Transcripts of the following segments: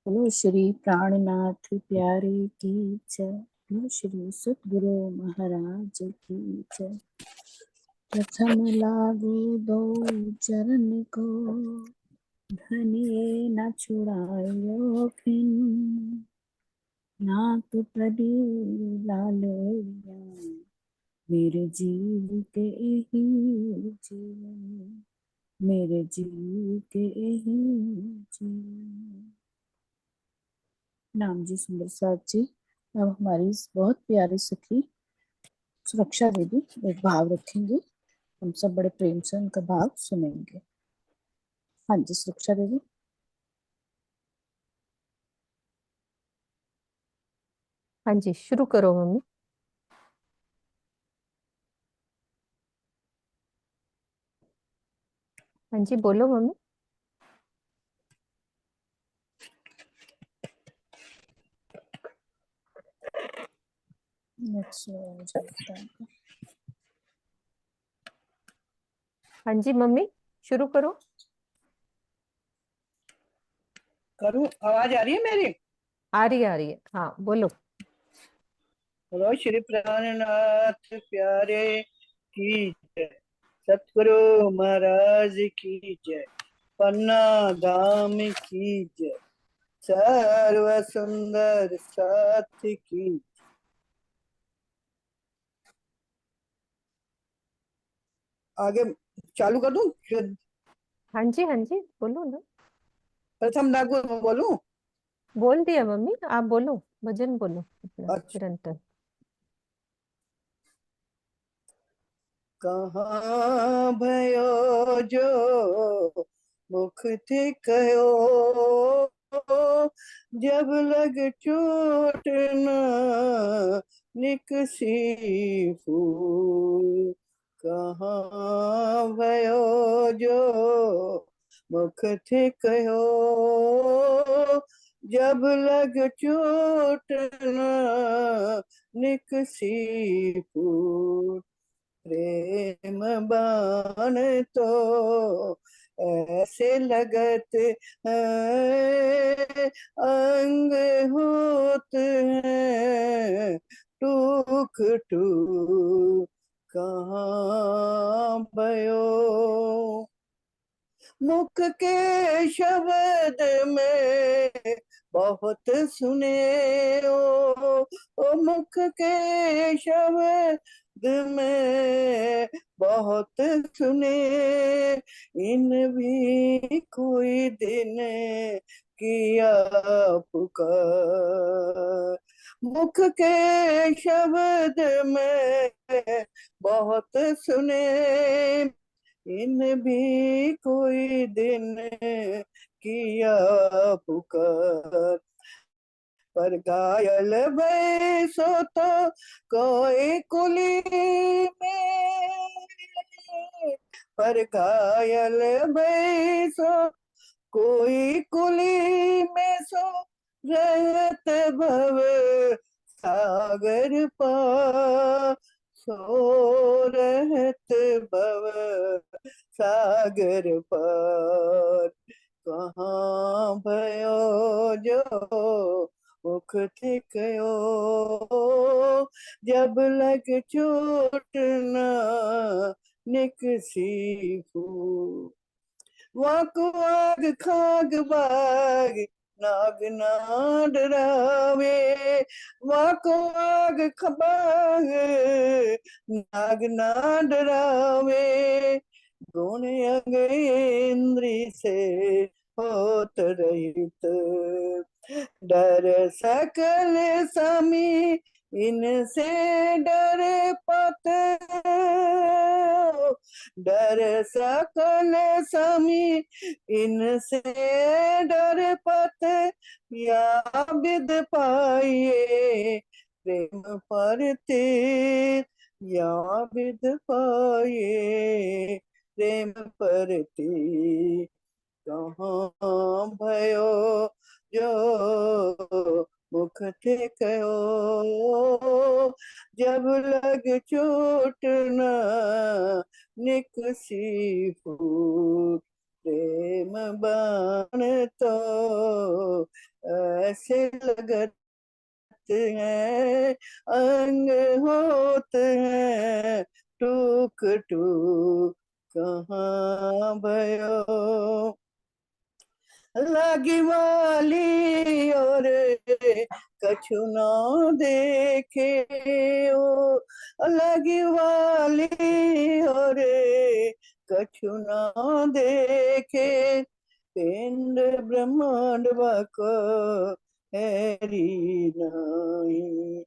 बोलो श्री प्राणनाथ प्यारे की जय। बोलो श्री सतगुरु महाराज की जय। प्रथम लागू दो चरण को, धनिये न छुड़ायो खिन। नाक पदी लालिया, मेरे जीव के ही जीवन, मेरे जीव के ही जीवन। नाम जी सुंदर साथ जी। अब हमारी इस बहुत प्यारी सखी सुरक्षा दीदी एक भाव रखेंगे। हम सब बड़े प्रेम से उनका भाव सुनेंगे। हाँ जी सुरक्षा दीदी। हाँ जी, शुरू करो मम्मी। हाँ जी, बोलो मम्मी। हाँ जी मम्मी, शुरू करो। करूं? आवाज आ रही है मेरी? आ रही है, हाँ बोलो। बोलो श्री प्राणनाथ प्यारे की जय। सतगुरु महाराज की जय। पन्ना धाम की जय। सर्व सुंदर साथ की। आगे चालू कर दूं? हाँ जी बोलो ना। प्रथम नागुर बोलूं? बोल दिया मम्मी, आप बोलो, भजन बोलो अपना अच्छा। निरंतर। कहाँ भयो जो मुख थी कहो, जब लग चोट न निकसी फूल। कहाँ भयो जो मुख थी कहो, जब लग चोट न निकसी फूल। प्रेम बाण तो ऐसे लगत है, अंग होत है टूक टूक। कहाँ भयो मुख के शब्द में बहुत सुने ओ मुख के शब्द में बहुत सुने। इन भी कोई दिन किया पुकार। मुख के शब्द में बहुत सुने, इन भी कोई दिन किया पुकार। पर घायल भय सो तो कोई कुली में, पर घायल भय सो कोई कुली में सो रहत भव सागर पा। सो रहत भव सागर पार। कहाँ भयो जो मुख थी कहो, जब लग चोट न निकसी फूल। वाक वाग खाग बाग नाग ना डरावे, वाक वाग खबाग नाग ना डरावे। गुण अंग इंद्री से होत रहित, डर सकल समी इनसे डर पत। डर सकल समी इनसे डर पत, या विद पाइए प्रेम परते। या विद पाइए प्रेम परते। कहाँ भयो जो मुख थे कहो, जब लग चोट न निकसी फूट। प्रेम बाण तो ऐसे लगत हैं, अंग होते हैं टूक टूक, कहाँ भयो लागी वाली और कछु ना देखे ओ, लागी वाली और कछु ना देखे, पिंड ब्रह्मांड बको हैरी नाई,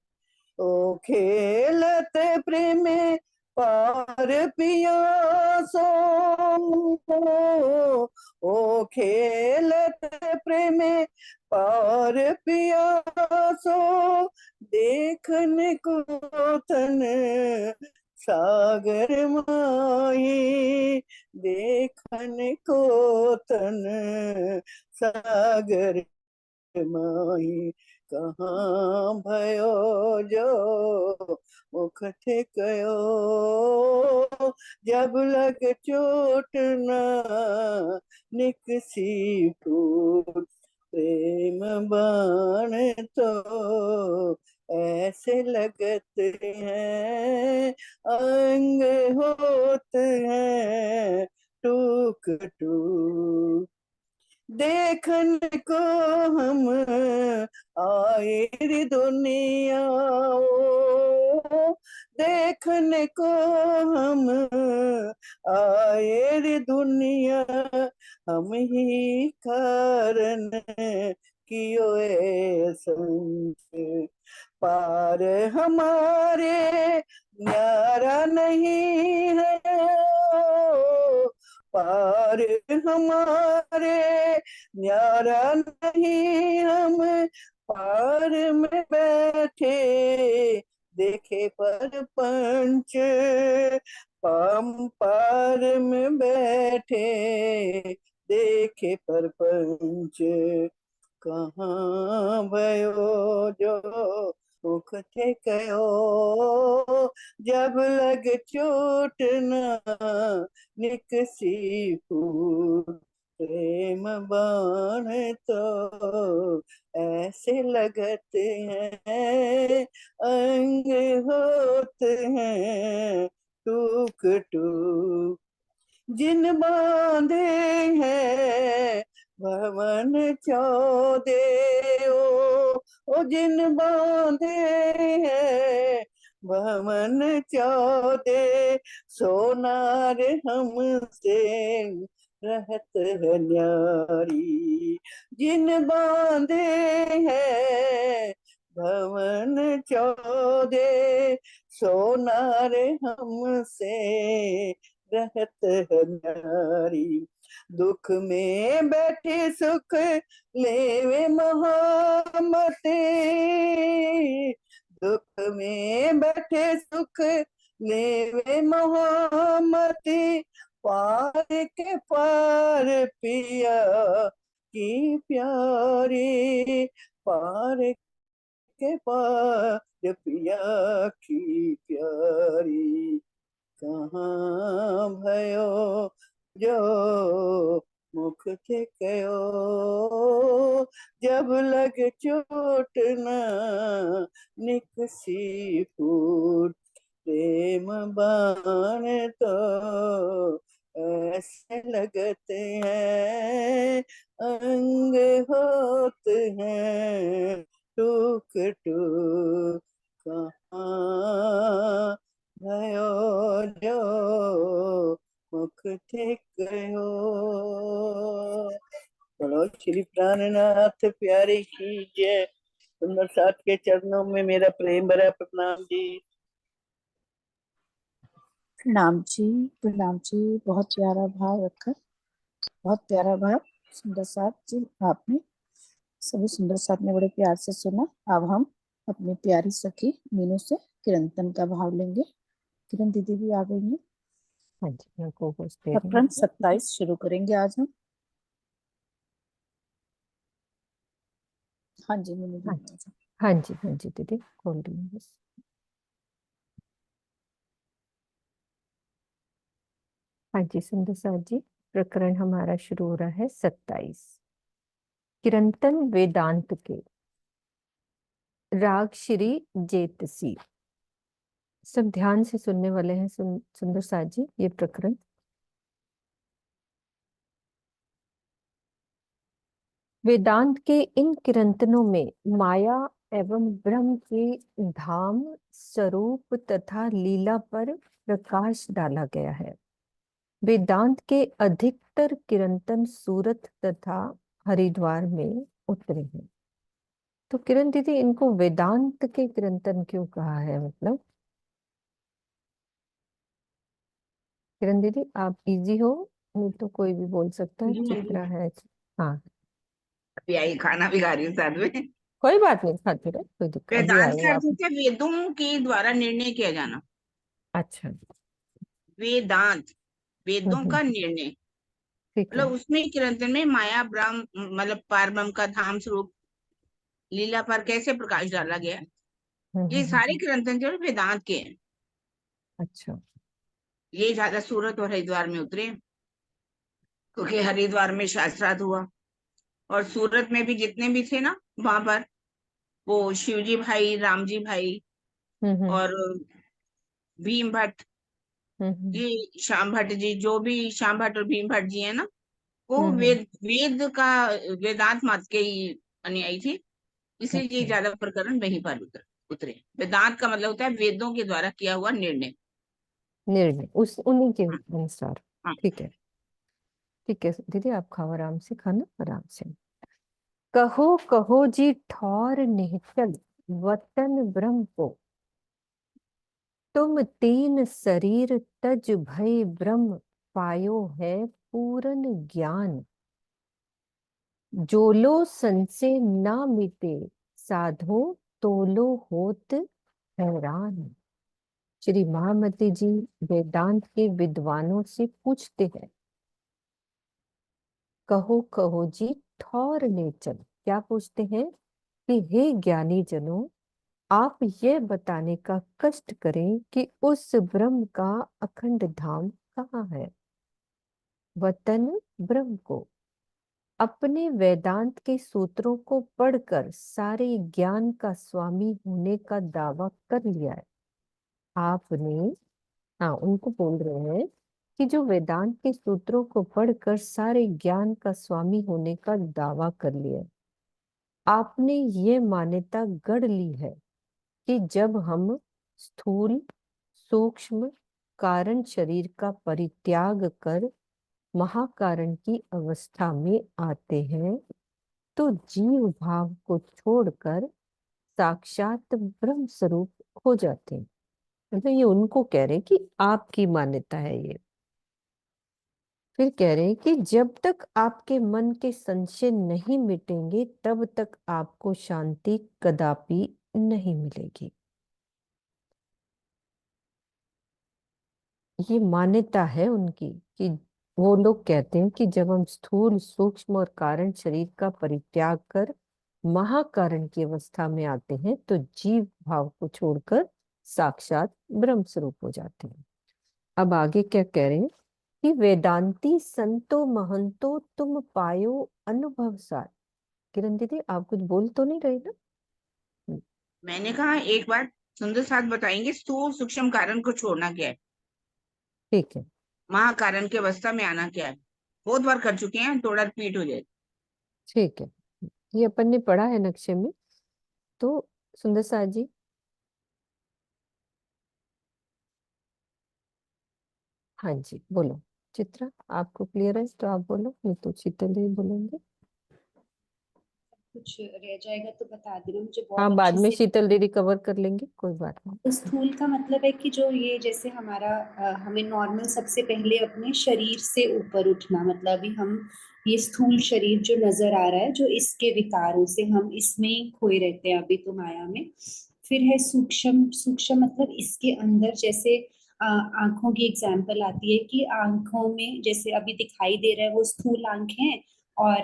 ओ खेलत प्रेम पार पियासो, ओ खेलत प्रेम पार पियासो, देखन को तन सागर माही, देखन को तन सागर माही, कहाँ भयो जो मुख थे कयो, जब लग चोट ना निकसी फूट, प्रेम बाण तो ऐसे लगते हैं, अंग होते हैं टूक टूक, देखन को हम आए रे दुनिया, ओ, देखन को हम आए रे दुनिया, हम ही कारण कियो ऐसा, पार हमारे न्यारा नहीं है, पार हमारे न्यारा नहीं, हम पार में बैठे देखे पर पंच, पार में बैठे देखे पर पंच, कहाँ भयो जो मुख थे कयो, जब लग चोट ना निकसी फूट, प्रेम बाण तो ऐसे लगते हैं, अंग होते हैं टूक टूक, जिन बांधे हैं भवन चौदे, ओ जिन बांधे हैं भवन चौदे, सोनार हमसे रहत है न्यारी, जिन बांधे हैं भवन चौदे, सोनार हमसे रहत है नारी, दुख में बैठे सुख लेवे महामते, दुख में बैठे सुख लेवे महामती, पार के पार पिया की प्यारी, पार के पार पिया की प्यारी, कहाँ भयो जो मुख थे कयो, जब लग चोट ना निकसी फूट, प्रेम बाण तो ऐसे लगते हैं, अंग होते हैं टूक टूक, कहाँ भयो जो मुख थे कयो। बोलो श्री प्राणनाथ प्यारे की जय। सुंदर साथ के चरणों में मेरा प्रेम भरा प्रणाम जी। प्रणाम जी, प्रणाम जी। बहुत प्यारा भाव रखा, बहुत प्यारा भाव। सुंदर साथ जी आपने सभी सुंदर साथ ने बड़े प्यार से सुना। अब हम अपनी प्यारी सखी मीनू से किरंतन का भाव लेंगे। किरण दीदी भी आ गई हैं। हाँ जी, मैं को होस्ट दे रही प्रकरण हूँ। 27 शुरू करेंगे आज हम। हाँ जी मीनू हाँ दीदी आ जाओ। हाँ जी, हाँ जी दीदी, खोल रही हूँ बस। हाँ जी सुंदर साथ जी, प्रकरण हमारा शुरू हो रहा है 27। किरंतन वेदांत के राग श्री जेतसी। सब ध्यान से सुनने वाले हैं सुंदर साथ जी ये प्रकरण। वेदांत के इन किरंतनों में माया एवं ब्रह्म के धाम स्वरूप तथा लीला पर प्रकाश डाला गया है। वेदांत के अधिकतर किरंतन सूरत तथा हरिद्वार में उतरे हैं। तो किरण दीदी, इनको वेदांत के किरंतन क्यों कहा है? मतलब किरण दीदी आप इजी हो, नहीं तो कोई भी बोल सकता है, चित्रा है। हाँ अभी आई, खाना भी खा रही हूँ साथ में। कोई बात नहीं, खाते रहे, कोई दिक्कत, अभी वेदांत आएंगे का अर्थ आप। होता है वेदों के द्वारा निर्णय किया जाना। अच्छा। वेदांत वेदों हम्म, का निर्णय, ठीक है। मतलब उसमें किरंतन में माया ब्रह्म मतलब पार ब्रह्म का धाम स्वरूप लीला पर कैसे प्रकाश डाला गया, ये सारे हम्म। किरंतन जो है वेदांत के हैं। अच्छा। ये ज्यादा सूरत और हरिद्वार में उतरे, क्योंकि हरिद्वार में शास्त्रार्थ हुआ, और सूरत में भी जितने भी थे ना वहां पर, वो शिवजी भाई, रामजी भाई हम्म। और भीम भट्ट, हम्म। ये श्याम भट्ट जी, जो भी श्याम भट्ट और भीम भट्ट जी है ना, वो हम्म। वेद वेद का वेदांत मत के ही अनुयायी थे। इसलिए ये अच्छा, ज्यादा प्रकरण वहीं पर उतरे। वेदांत का मतलब होता है वेदों के द्वारा किया हुआ निर्णय। निर्णय उस उन्हीं के हाँ, अनुसार। हाँ। ठीक है, ठीक है दीदी, आप खाओ आराम से, खाना आराम से। कहो कहो जी ठौर निश्चल वतन ब्रह्म को, तुम तीन शरीर तज भय ब्रह्म पायो है पूर्ण ज्ञान। जोलो संशय ना मिटे साधो तोलो होत हैरान। श्री महामती जी वेदांत के विद्वानों से पूछते हैं, कहो कहो जी ठौर ने चल, क्या पूछते हैं कि हे ज्ञानी जनों, आप ये बताने का कष्ट करें कि उस ब्रह्म का अखंड धाम कहाँ है। वतन ब्रह्म को अपने वेदांत के सूत्रों को पढ़कर सारे ज्ञान का स्वामी होने का दावा कर लिया है आपने। हाँ, उनको बोल रहे हैं कि जो वेदांत के सूत्रों को पढ़कर सारे ज्ञान का स्वामी होने का दावा कर लिया है, आपने ये मान्यता गढ़ ली है कि जब हम स्थूल सूक्ष्म कारण शरीर का परित्याग कर महाकारण की अवस्था में आते हैं तो जीव भाव को छोड़कर साक्षात ब्रह्म स्वरूप हो जाते हैं। मतलब ये उनको कह रहे हैं कि आपकी मान्यता है ये। फिर कह रहे हैं कि जब तक आपके मन के संशय नहीं मिटेंगे तब तक आपको शांति कदापि नहीं मिलेगी। ये मान्यता है उनकी कि वो लोग कहते हैं कि जब हम स्थूल सूक्ष्म और कारण शरीर का परित्याग कर महाकारण की अवस्था में आते हैं तो जीव भाव को छोड़कर साक्षात ब्रह्म स्वरूप हो जाते हैं। अब आगे क्या कह रहे हैं कि वेदांती संतो महंतो तुम पायो अनुभव सार। किरण दीदी आप कुछ बोल तो नहीं रहे ना? मैंने कहा एक बार सुंदर साथ बताएंगे स्थूल सूक्ष्म कारण को छोड़ना क्या है, ठीक है, महाकारण की अवस्था में आना क्या है। बहुत बार कर चुके हैं, थोड़ा रिपीट हो जाए। ठीक है, ये अपन ने पढ़ा है नक्शे में। तो सुंदर साथ जी, हाँ जी बोलो। चित्रा आपको क्लियर है तो आप बोलो, नहीं तो शीतल जी बोलेंगे। कुछ रह जाएगा तो बता देना मुझे, हाँ, बहुत बाद अच्छे में से। शीतल दीदी कवर कर लेंगे, कोई बात नहीं। तो स्थूल का मतलब है कि जो ये जैसे हमारा हमें नॉर्मल सबसे पहले अपने शरीर से ऊपर उठना, मतलब अभी हम ये स्थूल शरीर जो नजर आ रहा है, जो इसके विकारों से हम इसमें ही खोए रहते हैं अभी तो माया में। फिर है सूक्ष्म। सूक्ष्म मतलब इसके अंदर जैसे आंखों की एग्जाम्पल आती है कि आंखों में जैसे अभी दिखाई दे रहा है वो स्थूल आंखें, और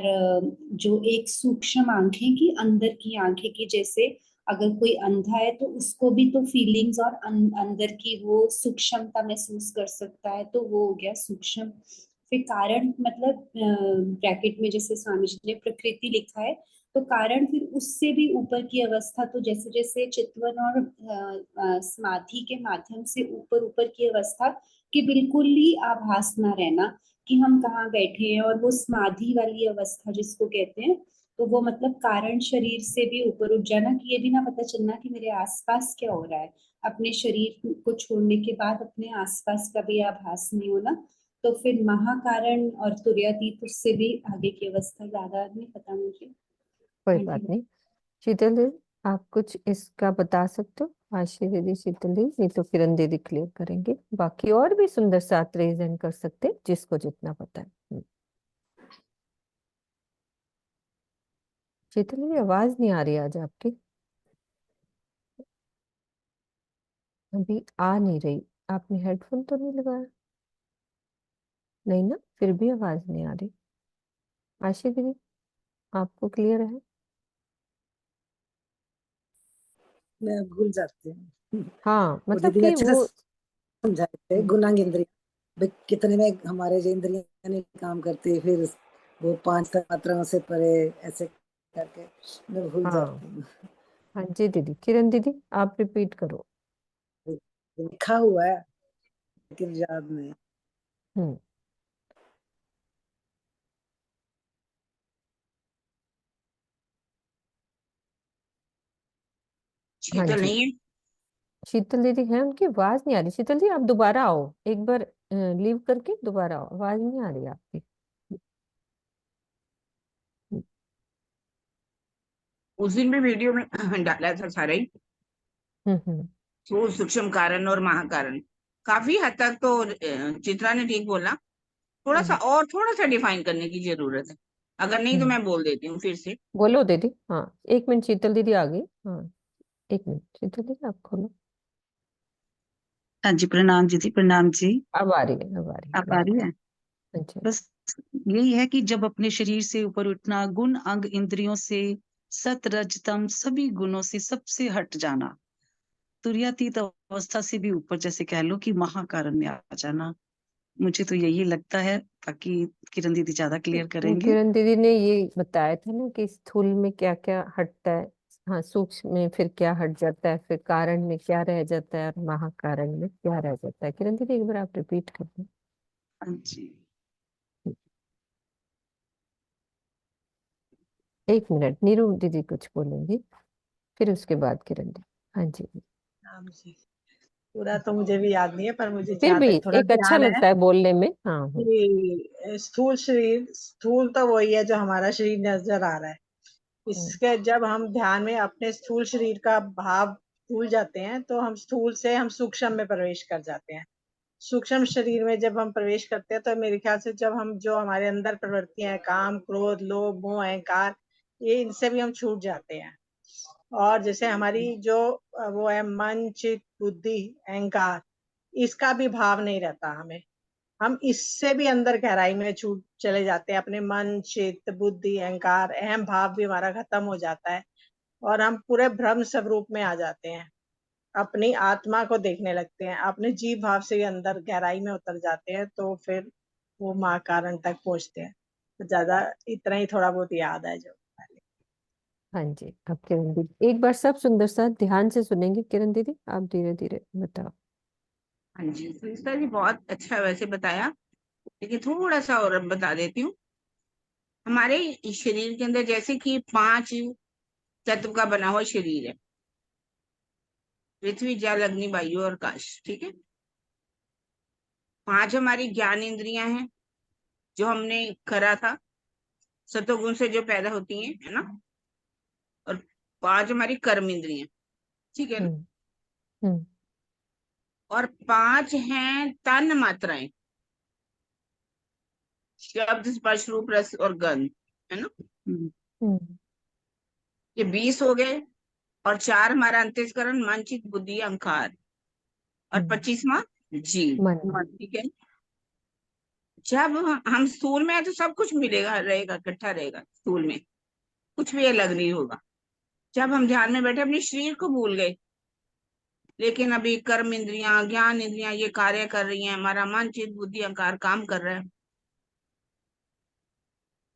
जो एक सूक्ष्म आंखें की अंदर की आंखें की, जैसे अगर कोई अंधा है तो उसको भी तो फीलिंग्स और अंदर की वो सूक्ष्मता महसूस कर सकता है, तो वो हो गया सूक्ष्म। फिर कारण मतलब ब्रैकेट में जैसे स्वामी जी ने प्रकृति लिखा है, तो कारण फिर उससे भी ऊपर की अवस्था, तो जैसे जैसे चितवन और समाधि के माध्यम से ऊपर ऊपर की अवस्था कि बिल्कुल ही आभास ना रहना कि हम कहाँ बैठे हैं, और वो समाधि वाली अवस्था जिसको कहते हैं, तो वो मतलब कारण शरीर से भी ऊपर उठ जाना कि ये भी ना पता चलना कि मेरे आसपास क्या हो रहा है, अपने शरीर को छोड़ने के बाद अपने आसपास का भी आभास नहीं होना। तो फिर महाकारण और तुर्यातीत उससे भी आगे की अवस्था ज्यादा नहीं पता मुझे। कोई हाँ बात जी। नहीं। शीतल दीदी, आप कुछ इसका बता सकते हो? आशी दीदी, शीतल दीदी, नहीं तो किरण दीदी क्लियर करेंगे। बाकी और भी सुंदर साथ प्रेजेंट कर सकते हैं, जिसको जितना पता है। शीतल दीदी, आवाज नहीं आ रही आज आपकी, अभी आ नहीं रही। आपने हेडफोन तो नहीं लगाया? नहीं ना, फिर भी आवाज नहीं आ रही। आशी दीदी, आपको क्लियर है? मैं भूल जाती हूँ। हाँ, वो मतलब दीदी ने कि अच्छे से वो समझाए थे गुणांग इंद्रिय भाई कितने में हमारे जो इंद्रियां नहीं काम करती, फिर वो पांच तन्मात्राओं से परे ऐसे करके मैं भूल हाँ। जाती हूँ। हाँ जी दीदी, किरण दीदी आप रिपीट करो। लिखा हुआ है लेकिन याद नहीं। हम्म। हाँ शीतल जी, नहीं है? शीतल दीदी है, उनकी आवाज नहीं आ रही। शीतल दीदी आप दोबारा आओ, एक बार लीव करके दोबारा आओ, आवाज नहीं आ रही आपकी। उस दिन भी वीडियो में डाला था सारा ही, हम्म। तो सूक्ष्म कारण और महाकारण काफी हद तक तो चित्रा ने ठीक बोला। थोड़ा सा हम्म। और थोड़ा सा डिफाइन करने की जरूरत है, अगर नहीं तो हम्म। मैं बोल देती हूँ फिर से। बोलो दीदी। हाँ, एक मिनट, शीतल दीदी आ गई। हाँ, एक मिनट शीतल दीदी आप खोलो। हाँ जी, प्रणाम जी, प्रणाम जी। अब आ रही है, अब आ रही है, आप आ रही है? अच्छा। बस यही है कि जब अपने शरीर से ऊपर उठना, गुण अंग इंद्रियों से, सत रज तम सभी गुणों से सबसे हट जाना, तुर्यातीत अवस्था से भी ऊपर, जैसे कह लो कि महाकारण में आ जाना। मुझे तो यही लगता है, बाकी किरण दीदी ज्यादा क्लियर करेंगे। किरण दीदी ने ये बताया था ना कि स्थूल में क्या क्या हटता है, हाँ, सूक्ष्म में फिर क्या हट जाता है, फिर कारण में क्या रह जाता है, और महाकारण में क्या रह जाता है। किरण दीदी एक बार आप रिपीट कर दें। हाँ जी। एक मिनट, नीरू दीदी कुछ बोलेंगी, फिर उसके बाद किरण दीदी। हाँ जी। नाम जी पूरा तो मुझे भी याद नहीं है, पर मुझे फिर जहाँ भी तक थोड़ा एक अच्छा ध्यान है लगता है बोलने में। हाँ हाँ। कि स्थूल शरीर, स्थूल तो वही है जो हमारा शरीर नजर आ रहा है। हम्म। इसके जब हम ध्यान में अपने स्थूल शरीर का भाव भूल जाते हैं, तो हम स्थूल से हम सूक्ष्म में प्रवेश कर जाते हैं। सूक्ष्म शरीर में जब हम प्रवेश करते हैं, तो मेरे ख्याल से जब हम जो हमारे अंदर प्रवृत्तियां हैं, काम क्रोध लोभ मोह अहंकार, ये इनसे भी हम छूट जाते हैं। और जैसे हमारी जो वो है मन चित्त बुद्धि अहंकार, इसका भी भाव नहीं रहता हमें। हम इससे भी अंदर गहराई में छूट चले जाते हैं, अपने मन चित्त बुद्धि अहंकार अहम भाव भी हमारा खत्म हो जाता है, और हम पूरे ब्रह्म स्वरूप में आ जाते हैं। अपनी आत्मा को देखने लगते हैं, अपने जीव भाव से अंदर गहराई में उतर जाते हैं, तो फिर वो माँ कारण तक पहुंचते हैं। तो ज्यादा इतना ही थोड़ा बहुत याद है जो पहले। हाँ जी, अब किरण दीदी एक बार सब सुंदर सा ध्यान से सुनेंगे। किरण दीदी आप धीरे धीरे बताओ। हाँ जी, सुनीता जी बहुत अच्छा वैसे बताया, लेकिन थोड़ा सा और बता देती हूँ। हमारे शरीर के अंदर जैसे कि 5 तत्व का बना हुआ शरीर है, पृथ्वी जल अग्नि वायु और आकाश, ठीक है। 5 हमारी ज्ञान इंद्रियां हैं, जो हमने करा था, सतोगुण से जो पैदा होती हैं, है ना। और 5 हमारी कर्म इंद्रियां, ठीक है ना। हम्म। हम्म। और 5 हैं तन मात्राएं, शब्द स्पर्श रूप रस और गंध, है ना। हम्म। हम्म। ये 20 हो गए। और 4 हमारा अंतःकरण मन चित्त बुद्धि अहंकार, और हम्म। 25वां जीव, मन। ठीक है। जब हम स्थूल में है तो सब कुछ मिलेगा, रहेगा, इकट्ठा रहेगा स्थूल में, कुछ भी अलग नहीं होगा। जब हम ध्यान में बैठे अपने शरीर को भूल गए, लेकिन अभी कर्म इंद्रियां ज्ञान इंद्रियां ये कार्य कर रही हैं, हमारा मन चित्त बुद्धि अहंकार काम कर रहा है,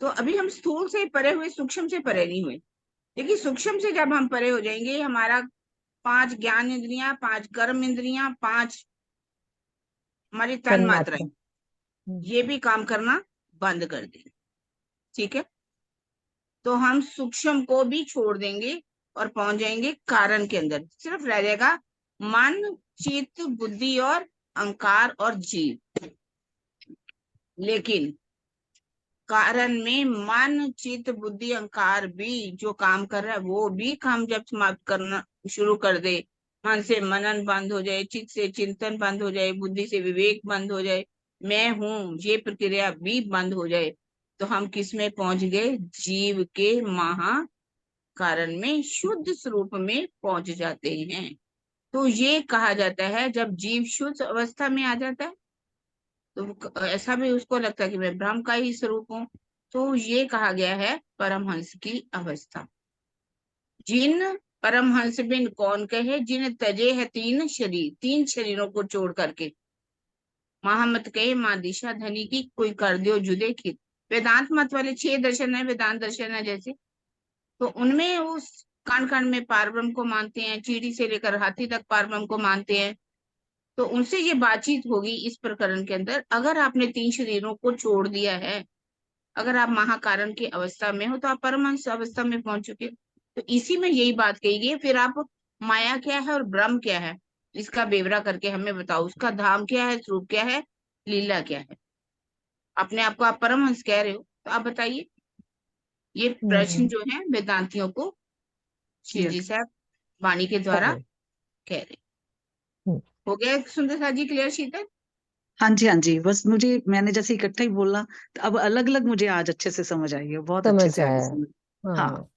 तो अभी हम स्थूल से परे हुए, सूक्ष्म से परे नहीं हुए। देखिए सूक्ष्म से जब हम परे हो जाएंगे, हमारा 5 ज्ञान इंद्रियां, 5 कर्म इंद्रियां, 5 हमारी तन तन्मात्रा। मात्राएं, ये भी काम करना बंद कर देंगे। ठीक है, तो हम सूक्ष्म को भी छोड़ देंगे और पहुंच जाएंगे कारण के अंदर। सिर्फ रह जाएगा मन, चित्त, बुद्धि और अहंकार और जीव। लेकिन कारण में मन, चित्त, बुद्धि, अहंकार भी जो काम कर रहा है, वो भी काम जब समाप्त करना शुरू कर दे, मन से मनन बंद हो जाए, चित्त से चिंतन बंद हो जाए, बुद्धि से विवेक बंद हो जाए, मैं हूं ये प्रक्रिया भी बंद हो जाए, तो हम किस में पहुंच गए? जीव के महा कारण में, शुद्ध स्वरूप में पहुंच जाते हैं। तो ये कहा जाता है जब जीव शुद्ध अवस्था में आ जाता है, तो ऐसा भी उसको लगता है कि मैं ब्रह्म का ही स्वरूप हूँ। तो ये कहा गया है परमहंस की अवस्था। जिन परमहंस बिन कौन कहे, जिन तजे है 3 शरीर, 3 शरीरों को छोड़ करके, महामत कहे माँ दिशा धनी की, कोई कर दियो जुदे खित। वेदांत मत वाले 6 दर्शन है, वेदांत दर्शन है जैसे, तो उनमें उस कांड कांड में पारब्रह्म को मानते हैं, चींटी से लेकर हाथी तक पारब्रह्म को मानते हैं। तो उनसे ये बातचीत होगी इस प्रकरण के अंदर। अगर आपने 3 शरीरों को छोड़ दिया है, अगर आप महाकारण की अवस्था में हो, तो आप परमहंस अवस्था में पहुंच चुके हो। तो इसी में यही बात कही गई है। फिर आप माया क्या है और ब्रह्म क्या है, इसका बेवरा करके हमें बताओ, उसका धाम क्या है, स्वरूप क्या है, लीला क्या है। अपने आप को आप परमहंस कह रहे हो, तो आप बताइए। ये प्रश्न जो है वेदांतियों को शिव जी साहब वाणी के द्वारा कह रहे। हो गया सुंदर सा जी क्लियर शीतल? हाँ जी, हाँ जी, बस मुझे, मैंने जैसे इकट्ठा ही बोला, तो अब अलग अलग मुझे आज अच्छे से समझ आई है, बहुत अच्छे समझ से आगे आया। समझ। हाँ हाँ,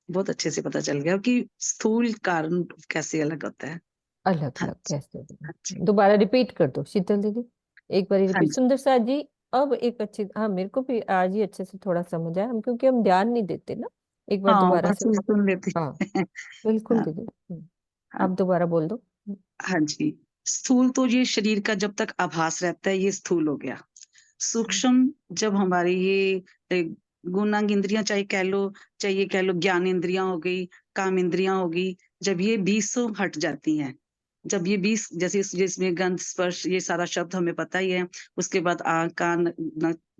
बहुत अच्छे से पता चल गया कि स्थूल कारण कैसे अलग होता है। अलग हाँ अलग जी, कैसे। हाँ जी, दोबारा रिपीट कर दो शीतल दीदी, एक बार हाँ रिपीट। जी, सुंदर सा जी अब एक अच्छी, हाँ मेरे को भी आज ही अच्छे से थोड़ा समझ आया, हम क्योंकि हम ध्यान नहीं देते ना। एक बार हाँ, दोबारा बात से। सुन लेते हाँ बिल्कुल हाँ, दीदी। हाँ, आप दोबारा बोल दो। हाँ जी। स्थूल तो ये शरीर का जब तक आभास रहता है, ये स्थूल हो गया। सूक्ष्म जब हमारे ये गुणांग इंद्रियां, चाहे ये कह लो ज्ञान इंद्रियां हो गई, काम इंद्रियां हो गई, जब ये 20 हट जाती हैं, जब ये 20, जैसे जिसमें गंध स्पर्श ये सारा शब्द हमें पता ही है, उसके बाद आँख कान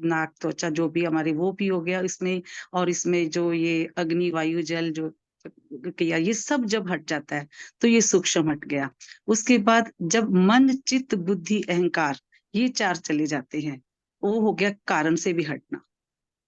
नाक त्वचा जो भी हमारे, वो भी हो गया इसमें। और इसमें जो ये अग्नि वायु जल जो क्रिया, ये सब जब हट जाता है, तो ये सूक्ष्म हट गया। उसके बाद जब मन चित्त बुद्धि अहंकार, ये 4 चले जाते हैं, वो हो गया कारण से भी हटना।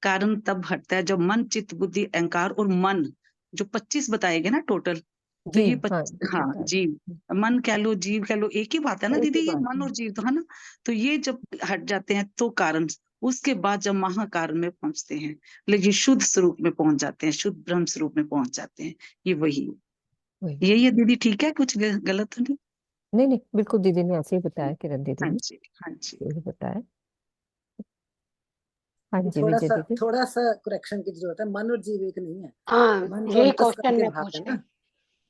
कारण तब हटता है जब मन चित्त बुद्धि अहंकार और मन, जो 25 बताए गए ना टोटल, तो ये जीव, हाँ हाँ बता जीव, मन कह लो जीव कह लो, एक ही बात है ना एक दीदी, ही ये बात मन है। और जीव तो है ना। तो ये जब हट जाते हैं तो कारण, उसके बाद जब महाकारण में पहुंचते हैं, लेकिन शुद्ध स्वरूप में पहुंच जाते हैं, शुद्ध ब्रह्म स्वरूप में पहुंच जाते हैं, ये वही वही। यही है दीदी। ठीक है, कुछ गलत तो नहीं? नहीं नहीं बिल्कुल, दीदी ने ऐसे ही बताया, किरण दीदी हाँ ने जी, हाँ जी, यही बताया। हाँ ये जी विजय दीदी। थोड़ा सा करेक्शन की जरूरत है। मन और जीव एक नहीं है। हाँ, मन तो यही क्वेश्चन अंतस्करण के मैं भाग पूछ है रही ना।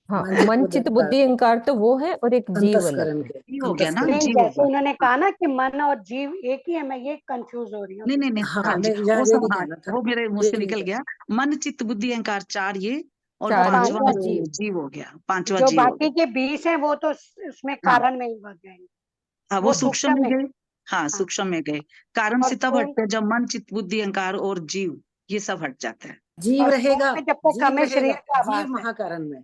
हाँ मन चित्त मन बुद्धि चित्त अहंकार बुद्धि अहंकार तो वो है, और एक जीव अलग अंतस्करण है। के, ये हो गया ना, नहीं, जीव हो जैसे गया। उन्होंने कहा ना कि मन और जीव एक ही है, मैं ये कंफ्यूज हो रही हूँ। नहीं नहीं नहीं, हाँ, हाँ जी, नहीं वो ये सब नहीं हाँ, कहना था, वो मेरे मुंह ये से नहीं निकल गया। कहना। मन चित्त बुद्धि अहंकार 4 ये, और और 4 ये पांचवा और पांचवा जीव। जीव हो गया, पांचवा जो जीव हो बाकी गया। के 20 हैं वो तो उसमें हाँ, कारण में ही बच जाएंगे, हाँ, वो वो सूक्ष्म सूक्ष्म में में। गए। हाँ, हाँ, सूक्ष्म में गए। कारण और से तब स्थूल, हटते हैं जब मन चित्त बुद्धि अहंकार और जीव, ये सब हट जाता है। जीव और स्थूल रहेगा, में जब तक जीव हमें शरीर रहेगा, का जीव आभास है। महाकारण में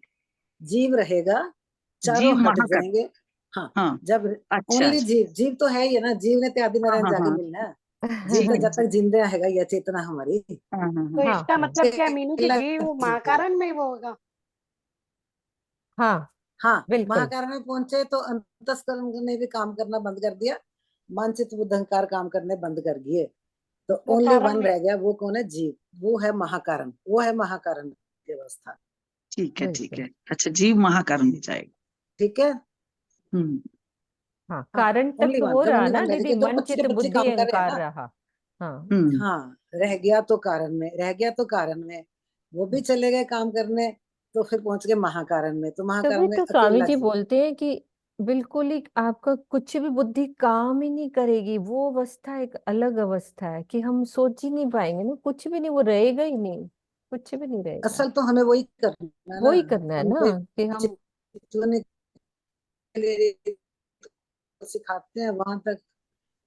जीव रहेगा, चारों जीव हट महाकर, जाएंगे। हाँ, हाँ, जब अच्छा ओनली अच्छा, जीव, जीव तो है ही है ना, जीव ने तो आदि हाँ नारायण हाँ जाके हाँ, मिलना है। जीव जी तो जब जी, तक जिंदा हैगा, यह चेतना हमारी। हाँ हाँ तो हाँ, हाँ इसका हाँ मतलब क्या मीनू कि अकेला जीव जीव है। महाकारण में ही वो होगा। हाँ हाँ, बिल्कुल। महाकारण में पहुंचे तो अंतस्करण ने भी काम करना बंद कर दिया, मन चित्त बुद्धि अहंकार काम करने बंद कर दिए, तो वो ओनली कारण वन में। रह गया। वो कौन है? जीव। वो है महाकारण, वो है महाकारण की अवस्था। ठीक है ठीक बिल्कुल। है, अच्छा, जीव महाकारण में जाएगा। ठीक है। हम्म, हाँ हाँ, कारण तक ओनली वन, वो जब रहा ओनली ना वन रह दीदी, गया, जो मन बच्चे चित्त के बच्चे बुद्धि काम कर रहे हैं अहंकार ना। रहा। हाँ हाँ, रह गया तो कारण में, रह गया तो कारण में, वो भी चले गए काम करने, तो फिर पहुंच गए महाकारण में। तो तभी महाकारण में तो स्वामी अकेला जी जीव। बोलते हैं कि बिल्कुल ही आपका कुछ भी बुद्धि काम ही नहीं करेगी। वो अवस्था एक अलग अवस्था है कि हम सोच ही नहीं पाएंगे ना, कुछ भी नहीं, वो रहेगा ही नहीं, कुछ भी नहीं रहेगा। असल तो हमें वही करना है वो ना, ही करना है ना हमें कि हम चुनने के लिए सिखाते हैं वहां तक।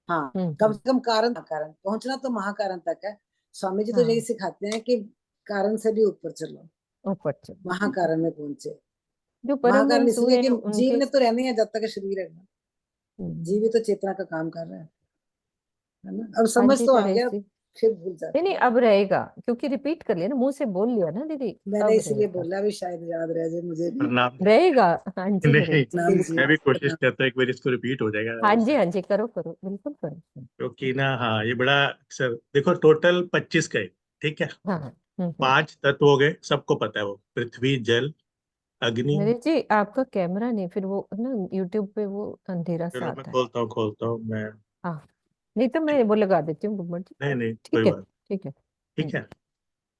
हाँ, कम हम्म। से कम कारण कारण पहुंचना तो महाकारण तक है। स्वामी जी तो यही हाँ, सिखाते हैं कि कारण से भी ऊपर चलो, ऊपर चलो। महाकारण में पहुंचे। जो महाकारण परमहंस इसलिए हुए कि हैं जीव उनके ने तो रहना ही है जब तक शरीर है। जीव हम्म, ही तो चेतना का काम कर रहा है ना। अब हाँ समझ जी तो आ गया, नरेश जी। फिर भूल नहीं नहीं, जाते हैं। अब रहेगा, क्योंकि रिपीट कर लिया ना, मुंह से बोल लिया ना दीदी। मैंने अब इसीलिए रहेगा, बोला भी शायद याद रह जाए मुझे भी। प्रणाम। रहेगा। हाँ जी नहीं, नरेश जी। नाम जी मैं भी कोशिश प्रणाम। करता हूँ एक बार इसको रिपीट हो जाएगा हाँ जी वैसे। हाँ जी, करो करो, बिल्कुल करो। क्योंकि ना, हाँ, ये बड़ा अक्सर देखो, टोटल 25 का है। ठीक है। हाँ हाँ। 5 तत्व हो गए, सबको पता है वो, पृथ्वी, जल, अग्नि। नरेश जी आपका कैमरा नहीं, फिर वो ना यूट्यूब पे वो अंधेरा सा चलो मैं आता है। खोलता हूँ मैं। हाँ, नहीं तो मैं वो लगा देती हूँ गुम्मट जी। नहीं नहीं, कोई ठीक है, बात। ठीक है। ठीक है।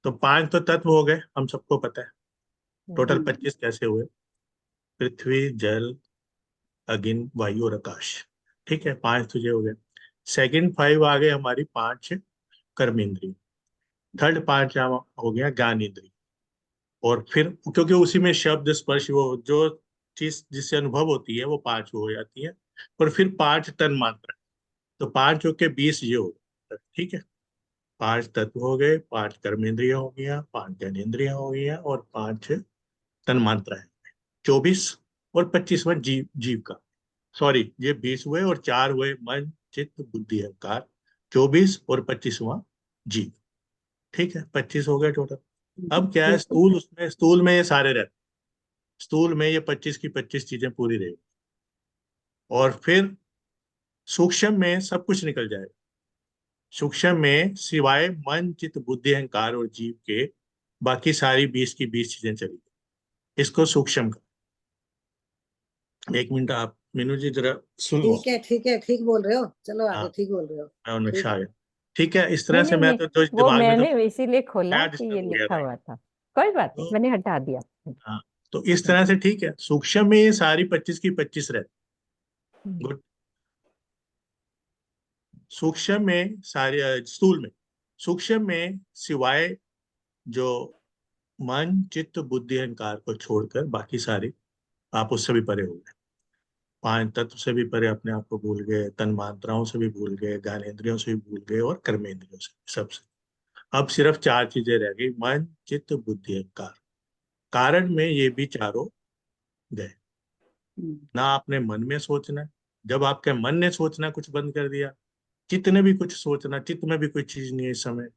तो 5 तो तत्व हो गए, हम सबको पता है। टोटल हम्म। 25 कैसे हुए? पृथ्वी, जल, अग्नि, वायु और आकाश। ठीक है, 5 तुझे हो गए। सेकंड 5 आ गए हमारी 5 कर्मेंद्रिय। थर्ड 5 हो गया ज्ञान इंद्रिय। और फिर क्योंकि उसी में शब्द स्पर्श, वो जो चीज जिससे अनुभव होती है, वो 5 हो जाती है। और फिर 5 तन मात्रा। तो 5 हो के 20 ये हो गए। ठीक है। 5 तत्व हो गए, 5 कर्मेंद्रिय हो गया, 5 ज्ञानेन्द्रिय हो गया, और 5 तन मात्रा है। 24 और 25वां जीव, जीव का। सॉरी, ये 20 हुए और 4 हुए मन, चित्त, बुद्धि, अहंकार। 24 और 25वां जीव। ठीक है, 25 हो गए टोटल। अब क्या है, स्थूल में ये सारे रहते हैं। स्थूल में ये 25 की 25 चीजें पूरी रहेगी। और फिर सूक्ष्म में सब कुछ निकल जाएगा। सूक्ष्म में सिवाय मन, चित्त, बुद्धि, अहंकार और जीव के बाकी सारी 20 की 20 चीजें चली गई। इसको सूक्ष्म का। एक मिनट आप मीनू जी जरा सुन लो। ठीक है, ठीक बोल रहे हो, चलो हाँ, आगे, ठीक बोल रहे हो। मैं ठीक नक्शा आ है। गया। ठीक है, इस तरह नहीं से नहीं मैं नहीं, तो वो दिमाग में तो मैंने इसीलिए खोला मैं कि ये डिस्टर्ब हो गया लिखा था। हुआ था। कोई बात नहीं, तो मैंने हटा दिया। हाँ, तो इस तरह से ठीक है, सूक्ष्म में ये सारी 25 की 25 रहती। हम्म, गुड। सूक्ष्म में सारे स्थूल में, सूक्ष्म में सिवाय जो मन, चित्त, बुद्धि, अहंकार को छोड़कर बाकी सारी आप उससे भी परे हो गए। 5 तत्व से भी परे अपने आप को भूल गए, तन मात्राओं से भी भूल गए, ज्ञानेंद्रियों से भी भूल गए, और कर्मेंद्रियों से भी, सबसे। अब सिर्फ 4 चीजें रह गई, मन, चित्त, बुद्धि, अहंकार। कारण में ये भी चारों गए। ना आपने मन में सोचना है। जब आपके मन ने सोचना कुछ बंद कर दिया, चित्त ने भी कुछ सोचना, चित्त में भी कोई चीज नहीं है इस समय।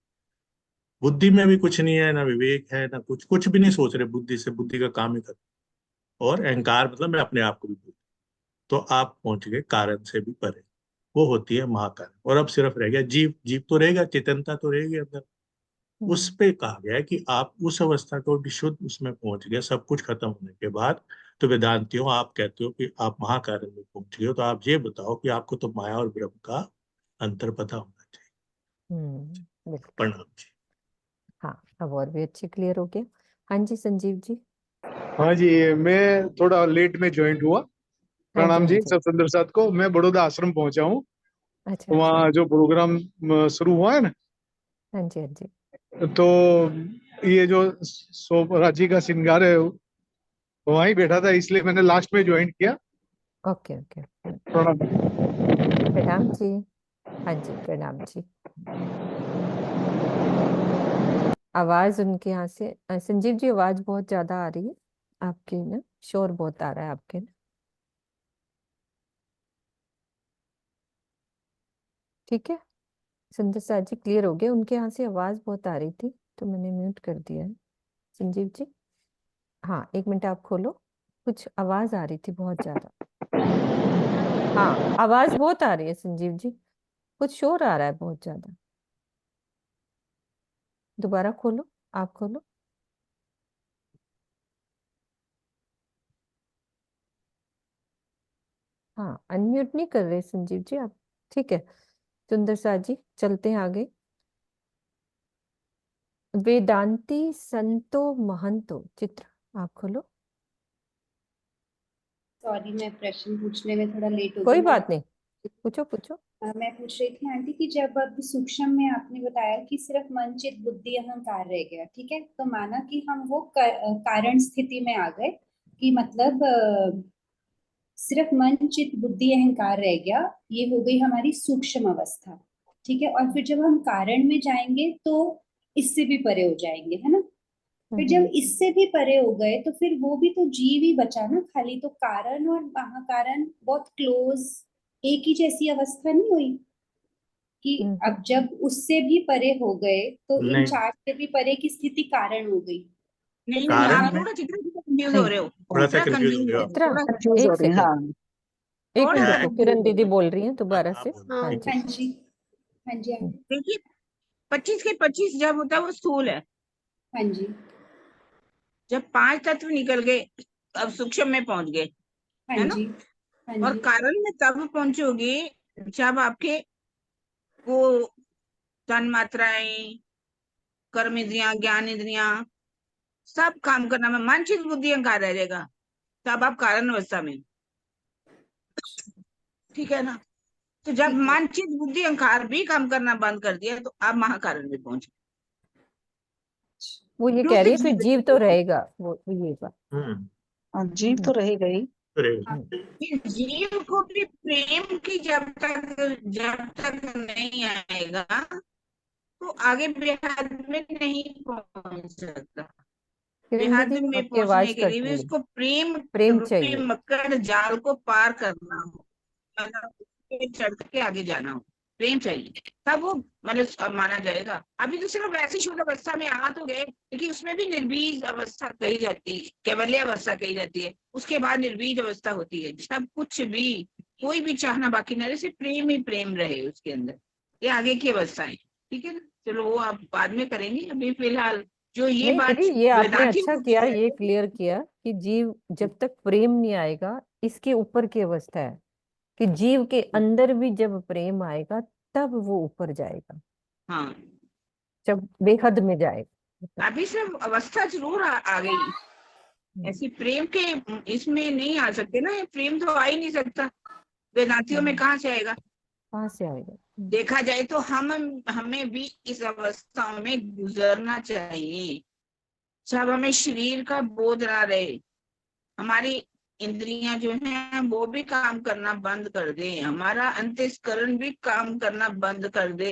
बुद्धि में भी कुछ नहीं है, ना विवेक है, ना कुछ, कुछ भी नहीं सोच रहे बुद्धि से, बुद्धि का काम ही खत्म। और अहंकार मतलब मैं अपने आप को भी भूल। तो आप पहुंच गए कारण से भी परे। वो होती है महाकारण। और अब सिर्फ रह गया जीव। जीव तो रहेगा, चेतनता तो रहेगी अंदर। उस हम्म, पे कहा गया है कि आप उस अवस्था को विशुद्ध उसमें पहुंच गए, सब कुछ खत्म होने के बाद। तो वेदांतियों, आप कहते हो कि आप महाकारण में पहुंच गए हो, तो आप ये बताओ कि आपको तो माया और ब्रह्म का अंतर पता होना चाहिए। बिल्कुल। प्रणाम जी। हाँ, अब और भी अच्छे क्लियर हो गया। हाँ जी संजीव जी। हाँ जी, मैं थोड़ा लेट में ज्वाइंट हुआ। हाँ जी प्रणाम हाँ जी जी। सब सुंदर साथ को। मैं बड़ौदा आश्रम पहुंचा हूँ। अच्छा अच्छा। वहाँ जो प्रोग्राम शुरू हुआ है ना, हाँ जी हाँ जी। तो ये जो राजी का श्रृंगार है, वहीं बैठा था, इसलिए मैंने लास्ट में ज्वाइन किया। Okay okay. प्रणाम। प्रणाम जी। हाँ जी प्रणाम जी। आवाज उनके यहाँ से संजीव जी आवाज बहुत ज्यादा आ रही है आपकी ना, शोर बहुत आ रहा है आपके ना। ठीक है, सुंदर सा जी क्लियर हो गया। उनके यहाँ से आवाज बहुत आ रही थी तो मैंने म्यूट कर दिया है। संजीव जी, हाँ एक मिनट आप खोलो। कुछ आवाज आ रही थी बहुत ज्यादा। हाँ, आवाज बहुत आ रही है संजीव जी, कुछ शोर आ रहा है बहुत ज्यादा। दोबारा खोलो, आप खोलो। हाँ, अनम्यूट नहीं कर रहे संजीव जी आप। ठीक है, सुंदर सा जी चलते हैं आगे। वेदांती संतो महंतो चित्र, आप खोलो। सॉरी, मैं प्रश्न पूछने में थोड़ा लेट हो कोई गई। बात नहीं, पूछो पूछो। मैं पूछ रही थी आंटी कि जब अब सूक्ष्म में आपने बताया कि सिर्फ मन चित बुद्धि अहंकार रह गया, ठीक है, तो माना कि हम वो कारण स्थिति में आ गए कि मतलब सिर्फ मन चित बुद्धि अहंकार रह गया, ये हो गई हमारी सूक्ष्म अवस्था, ठीक है। और फिर जब हम कारण में जाएंगे तो इससे भी परे हो जाएंगे, है ना। फिर जब इससे भी परे हो गए तो फिर वो भी तो जीव ही बचा ना खाली, तो कारण और महाकारण बहुत क्लोज एक ही जैसी अवस्था नहीं हुई कि अब जब उससे भी परे हो गए तो इन नहीं, चार से भी परे की स्थिति कारण हो गई। नहीं तो नहीं, कारण आप में थोड़ा कंफ्यूज हो नहीं, रहे हो, थोड़ा सा थोड़ा कंफ्यूज हो कंफ्यूज गए हो आप। चित्रा, थोड़ा कंफ्यूज हो एक रहे हैं, सेकेंड, हाँ। एक थोड़ा मिनट क्या सा है? रुको, कंफ्यूज किरण हो दीदी रहे हो। बोल रही हैं, दोबारा आप से। बोलो, हाँ एक जी। हाँ जी, हाँ जी, हाँ जी, देखिए, 25 के 25 जब होता है वो स्थूल है। हाँ जी, जब 5 तत्व निकल गए अब सूक्ष्म में पहुंच गए, हाँ है ना। जी, हाँ और जी, कारण में तब पहुंचोगे जब आपके वो तन मात्राएं, कर्म इंद्रियां, ज्ञान इंद्रियां सब काम करना में मन चित बुद्धि अहंकार रह जाएगा, तब आप कारण अवस्था में, ठीक है ना। तो जब ठीक है। मन चित बुद्धि अहंकार भी काम करना बंद कर दिया तो आप महाकारण में पहुंच गए। वो ये कह शुद्ध रही है फिर जीव जीव तो रहेगा, वो ये बात। और जीव तो रहेगा ही। फिर जीव को भी प्रेम की जब तक नहीं आएगा तो आगे बेहद में नहीं पहुंच सकता। किरण बेहद दीदी में आपकी पहुंचने आवाज के कट लिए भी रही है, उसको प्रेम प्रेम रूपी चाहिए। मकड़ जाल को पार करना हो, मतलब पे चढ़ के आगे जाना हो, प्रेम चाहिए, तब वो मतलब माना जाएगा। अभी तो सिर्फ ऐसी शुद्ध अवस्था में आ तो गए, लेकिन उसमें भी निर्बीज अवस्था कही जाती है, कैवल्य अवस्था कही जाती है। उसके बाद निर्बीज अवस्था होती है जब कुछ भी कोई भी चाहना बाकी न रहे, सिर्फ प्रेम ही प्रेम रहे उसके अंदर। ये आगे की अवस्था है, ठीक है ना। चलो वो आप बाद में करेंगे, अभी फिलहाल जो ये नहीं बात दीदी, ये आपने वेदांतियों अच्छा को किया, है, ये क्लियर किया कि जीव जब तक प्रेम नहीं आएगा, इसके ऊपर की अवस्था है कि जीव के अंदर भी जब प्रेम आएगा तब वो ऊपर जाएगा, हाँ जब बेहद में जाएगा। अभी सिर्फ अवस्था जरूर आ गई, ऐसी प्रेम के इसमें नहीं आ सकते ना, ये प्रेम तो आ ही नहीं सकता, वेदांतियों में कहाँ से आएगा। कहाँ से आएगा। देखा जाए तो हमें भी इस अवस्था में गुजरना चाहिए जब हमें शरीर का बोध ना रहे, हमारी इंद्रियां जो हैं वो भी काम करना बंद कर दे, हमारा अंतःकरण भी काम करना बंद कर दे,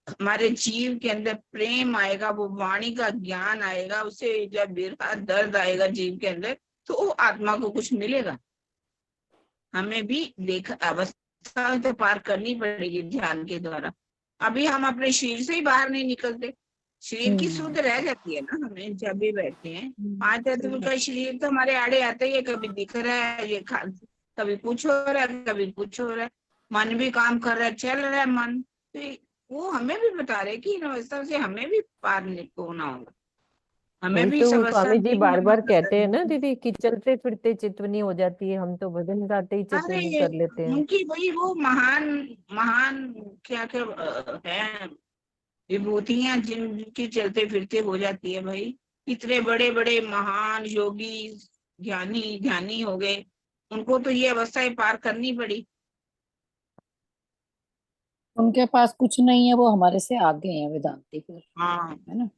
हमारे जीव के अंदर प्रेम आएगा, वो वाणी का ज्ञान आएगा, उसे जब बिरहा दर्द आएगा जीव के अंदर तो वो आत्मा को कुछ मिलेगा। हमें भी अवस्था तो पार करनी पड़ेगी ध्यान के द्वारा। अभी हम अपने शरीर से ही बाहर नहीं निकलते, शरीर की सुध रह जाती है ना हमें जब भी बैठते हैं। 5 तत्व का शरीर तो हमारे आड़े आते ही है, कभी दिख रहा है ये कभी कुछ हो रहा है, कभी कुछ हो रहा है, मन भी काम कर रहा है, चल रहा है मन, तो वो हमें भी बता रहे कि इन अवस्था से हमें भी पार होना होगा, हमें वही भी तो इस अवस्था स्वामी जी में बार बार जाना कहते हैं ना है। दीदी कि चलते फिरते चितवनी हो जाती है, हम तो भजन गाते ही चितवनी अरे कर लेते हैं। उनकी वही वो महान महान क्या क्या है विभूतियां जिनकी चलते फिरते हो जाती है भाई। इतने बड़े बड़े महान योगी ज्ञानी ध्यानी हो गए, उनको तो ये अवस्थाएं पार करनी पड़ी। उनके पास कुछ नहीं है, वो हमारे से आगे हैं वेदांती फिर, हाँ है ना।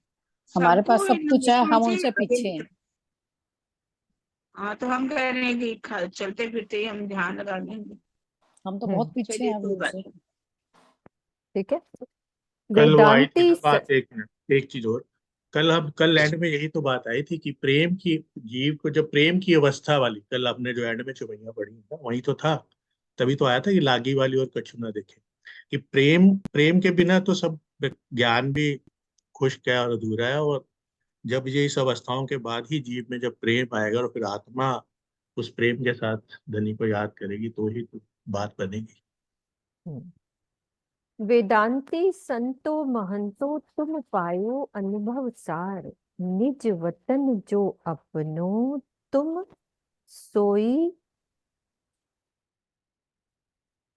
हमारे सबको पास सब इन कुछ है, अवस्थाओं हम से उनसे आगे पीछे हैं। हाँ तो हम कह रहे हैं कि चलते फिरते ही हम ध्यान लगा लेंगे। हम तो बहुत पीछे चलिए हैं अभी कोई बात उनसे। नहीं। ठीक है। कल वो आई थी वेदांती ना बात, एक मिनट एक चीज और, कल एंड में यही तो बात आई थी कि प्रेम की, जीव को जब प्रेम की अवस्था वाली, कल आपने जो एंड में चौपैया पढ़ी था वही तो था, तभी तो आया था कि लागी वाली और कछु ना देखे, कि प्रेम प्रेम के बिना तो सब ज्ञान भी खुश्क है और अधूरा है, और जब ये इस अवस्थाओं के बाद ही जीव में जब प्रेम आएगा और फिर आत्मा उस प्रेम के साथ धनी को याद करेगी तो ही तो बात बनेगी। वेदांती संतो महंतो तुम पायो अनुभव सार, निज वतन जो अपनो तुम सोई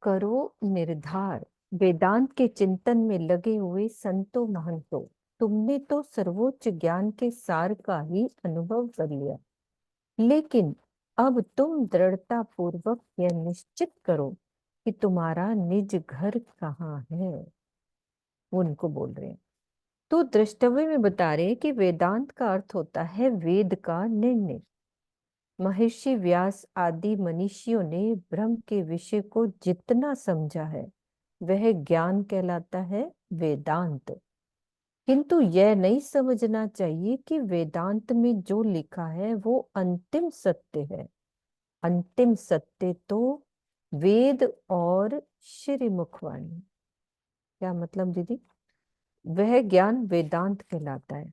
करो निर्धार। वेदांत के चिंतन में लगे हुए संतो महंतो, तुमने तो सर्वोच्च ज्ञान के सार का ही अनुभव कर लिया, लेकिन अब तुम दृढ़ता पूर्वक यह निश्चित करो कि तुम्हारा निज घर कहाँ है। वो उनको बोल रहे हैं। तो द्रष्टव्य में बता रहे हैं कि वेदांत का अर्थ होता है वेद का निर्णय। महर्षि व्यास आदि मनीषियों ने ब्रह्म के विषय को जितना समझा है वह ज्ञान कहलाता है वेदांत। किंतु यह नहीं समझना चाहिए कि वेदांत में जो लिखा है वो अंतिम सत्य है। अंतिम सत्य तो वेद और श्री मुखवाणी। क्या मतलब दीदी? वह ज्ञान वेदांत कहलाता है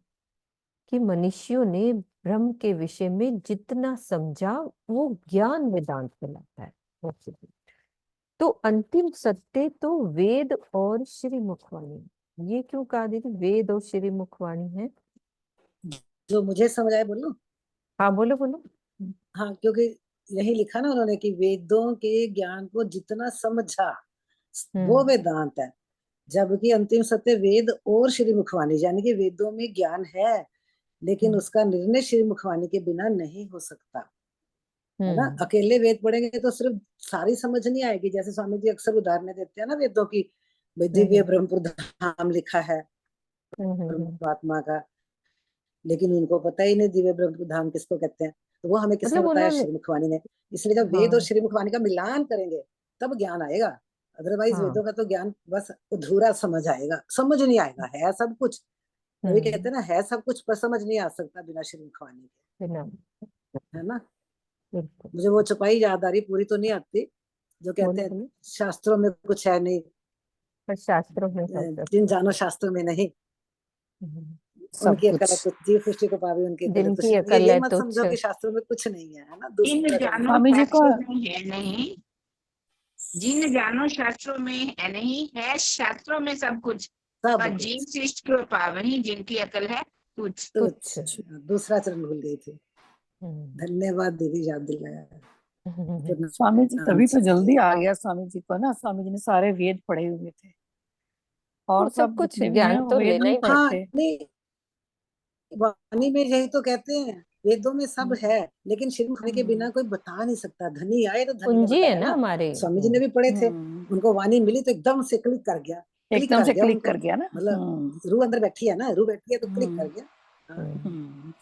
कि मनुष्यों ने ब्रह्म के विषय में जितना समझा वो ज्ञान वेदांत कहलाता है। तो अंतिम सत्य तो वेद और श्री मुखवाणी। ये क्यों कहा दीदी वेद और श्री मुखवाणी है? जो मुझे समझ आया बोलो। हाँ बोलो बोलो। हाँ, क्योंकि यही लिखा ना उन्होंने कि वेदों के ज्ञान को जितना समझा वो वेदांत है, जबकि अंतिम सत्य वेद और श्री मुखवाणी, यानी कि वेदों में ज्ञान है लेकिन उसका निर्णय श्री मुखवाणी के बिना नहीं हो सकता, है ना। अकेले वेद पढ़ेंगे तो सिर्फ सारी समझ नहीं आएगी। जैसे स्वामी जी अक्सर उदाहरण देते हैं ना वेदों की, दिव्य ब्रह्मपुर धाम लिखा है परमात्मा का, लेकिन उनको पता ही नहीं दिव्य ब्रह्मपुर धाम किसको कहते हैं। तो वो हमें किसने मतलब बताया? उन्होंने श्री मुखवाणी ने। इसलिए जब वेद और श्री मुखवाणी का मिलान करेंगे तब ज्ञान आएगा, अदरवाइज वेदों का तो ज्ञान बस अधूरा समझ आएगा, समझ नहीं आएगा। है सब कुछ, तभी कहते हैं ना है सब कुछ पर समझ नहीं आ सकता बिना श्री मुखवाणी के, है ना। मुझे वो चौपाई याद आ रही, पूरी तो नहीं आती, जो कहते हैं शास्त्रों में कुछ है नहीं पर शास्त्रों में जिन जानो शास्त्रों में नहीं, उनकी अकल कुछ जीव सृष्टि को पावे उनकी अकल जिनकी तुच्छ। अकल ये है मत तुच्छ। समझो कि शास्त्रों में कुछ नहीं है ना। जिन जानो शास्त्रों में है नहीं, जिन जानो शास्त्रों में है नहीं, है शास्त्रों में सब कुछ, पर जीव सृष्टि को पावनी जिनकी अकल है तुच्छ। दूसरा चरण भूल गई थी। धन्यवाद दीदी, याद दिलाया। स्वामी जी तभी तो जल्दी आ गया स्वामी जी को ना, स्वामी जी ने सारे वेद पढ़े हुए थे और सब कुछ जितने भी ज्ञान हैं वो तो वेद लेना में ही पढ़े हाँ, थे। नहीं वाणी में यही तो कहते हैं, वेदों में सब है लेकिन श्री मुखवाणी के बिना कोई बता नहीं सकता। धनी आए तो धनी ने पूंजी है बताया ना ना। हमारे। स्वामी जी ने भी पढ़े थे, उनको वाणी मिली तो एकदम से क्लिक कर गया, क्लिक एकदम कर से गया क्लिक उनको, कर गया ना। मतलब रूह अंदर बैठी है ना, रूह बैठी है तो क्लिक कर गया।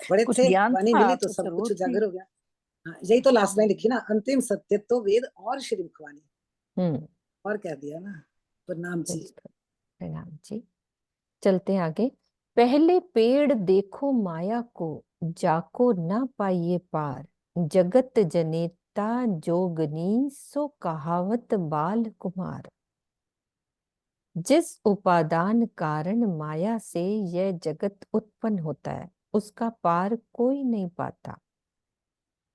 बड़े कुछ थे, ज्ञान वाणी था मिली तो तो सब जरूर कुछ थी। उजागर हो गया। हाँ, यही तो लास्ट लाइन लिखी ना, अंतिम सत्य तो वेद और श्री मुखवाणी, और कह दिया ना। प्रणाम जी। प्रणाम जी। चलते हैं आगे। पहले पेड़ देखो माया को, जाको ना पाइए पार, जगत जनेता जोगनी सो कहावत बाल कुमार। जिस उपादान कारण माया से यह जगत उत्पन्न होता है उसका पार कोई नहीं पाता।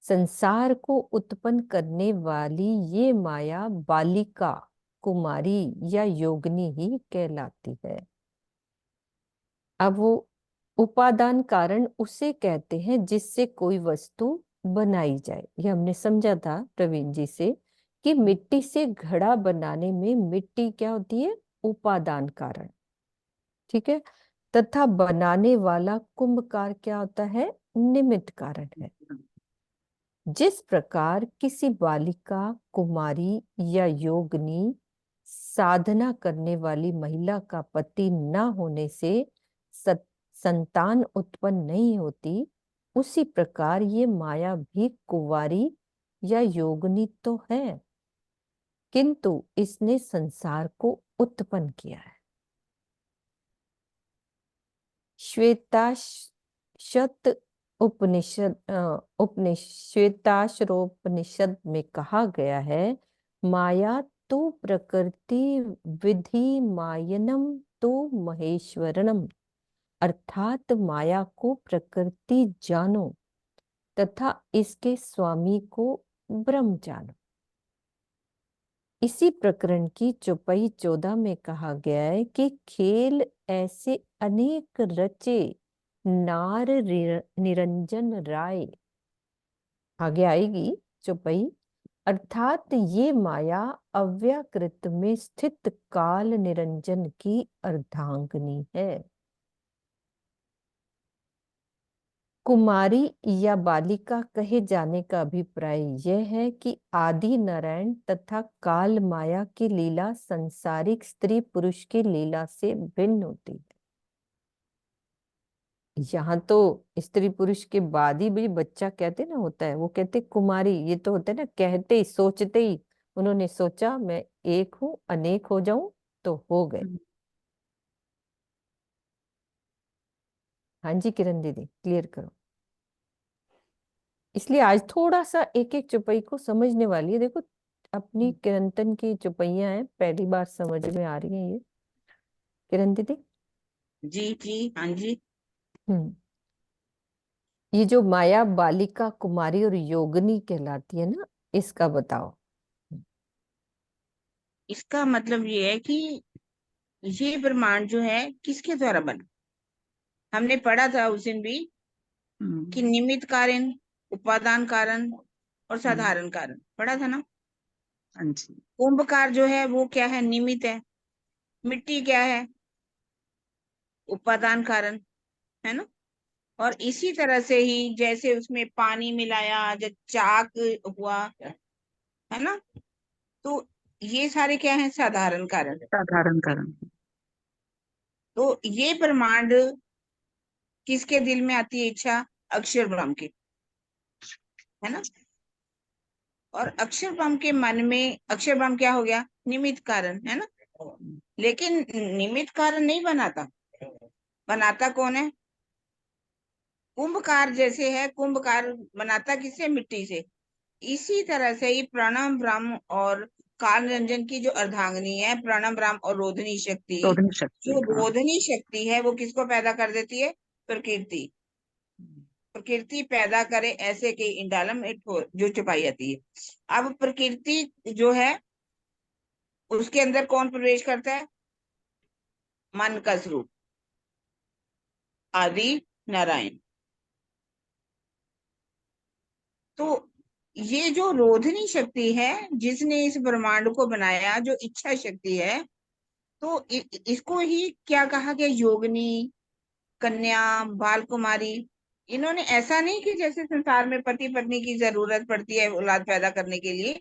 संसार को उत्पन्न करने वाली ये माया बालिका, कुमारी या योगिनी ही कहलाती है। अब वो उपादान कारण उसे कहते हैं जिससे कोई वस्तु बनाई जाए। ये हमने समझा था प्रवीण जी से कि मिट्टी से घड़ा बनाने में मिट्टी क्या होती है? उपादान कारण। ठीक है। तथा बनाने वाला कुंभकार क्या होता है? निमित्त कारण है। जिस प्रकार किसी बालिका, कुमारी या योगिनी, साधना करने वाली महिला का पति न होने से संतान उत्पन्न नहीं होती, उसी प्रकार ये माया भी कुंवारी या योगिनी तो है, किंतु इसने संसार को उत्पन्न किया है। श्वेताश्वत श्वेताश्रोपनिषद में कहा गया है, माया तो प्रकृति विधि मायनम तो महेश्वरनम। अर्थात माया को प्रकृति जानो तथा इसके स्वामी को ब्रह्म जानो। इसी प्रकरण की चौपाई 14 में कहा गया है कि खेल ऐसे अनेक रचे नार निरंजन राय। आगे आएगी चौपाई। अर्थात ये माया अव्याकृत में स्थित काल निरंजन की अर्धांगिनी है। कुमारी या बालिका कहे जाने का अभिप्राय यह है कि आदि नारायण तथा काल माया की लीला संसारिक स्त्री पुरुष की लीला से भिन्न होती है। यहाँ तो स्त्री पुरुष के बाद ही भी बच्चा कहते ना होता है, वो कहते कुमारी, ये तो होता है ना कहते ही सोचते ही उन्होंने सोचा मैं एक हूं अनेक हो जाऊं तो हो गए। हाँ जी किरण दीदी क्लियर करो। इसलिए आज थोड़ा सा एक एक चौपाई को समझने वाली है। देखो अपनी किरंतन की चौपाइयां हैं, पहली बार समझ में आ रही है ये किरण दीदी। जी जी हाँ जी। ये जो माया बालिका कुमारी और योगिनी कहलाती है ना, इसका बताओ। इसका मतलब ये है कि ये ब्रह्मांड जो है किसके द्वारा बना। हमने पढ़ा था उस दिन भी कि निमित्त कारण, उपादान कारण और साधारण कारण पढ़ा था ना। हाँ जी। कुंभकार जो है वो क्या है, निमित्त है। मिट्टी क्या है, उपादान कारण है ना। और इसी तरह से ही जैसे उसमें पानी मिलाया, जब चाक हुआ है ना, तो ये सारे क्या है, साधारण कारण। साधारण कारण। तो ये ब्रह्मांड किसके दिल में आती है इच्छा, अक्षर ब्रह्म की, है ना। और अक्षर ब्रह्म के मन में, अक्षर ब्रह्म क्या हो गया, निमित्त कारण है ना। लेकिन निमित्त कारण नहीं बनाता, बनाता कौन है, कुंभकार जैसे है। कुंभकार बनाता किससे, मिट्टी से। इसी तरह से ही प्रणव ब्रह्म और काल रंजन की जो अर्धांगिनी है, प्रणव ब्रह्म और रोधनी शक्ति, रोधनी शक्ति, जो हाँ। रोधनी शक्ति है वो किसको पैदा कर देती है, प्रकृति। प्रकृति पैदा करे ऐसे के इंडालम में जो छुपाई जाती है। अब प्रकृति जो है उसके अंदर कौन प्रवेश करता है, मन का स्वरूप आदि नारायण। तो ये जो रोधनी शक्ति है जिसने इस ब्रह्मांड को बनाया, जो इच्छा शक्ति है, तो इसको ही क्या कहा गया, योगिनी, कन्या, बाल कुमारी। इन्होंने ऐसा नहीं कि जैसे संसार में पति पत्नी की जरूरत पड़ती है औलाद पैदा करने के लिए,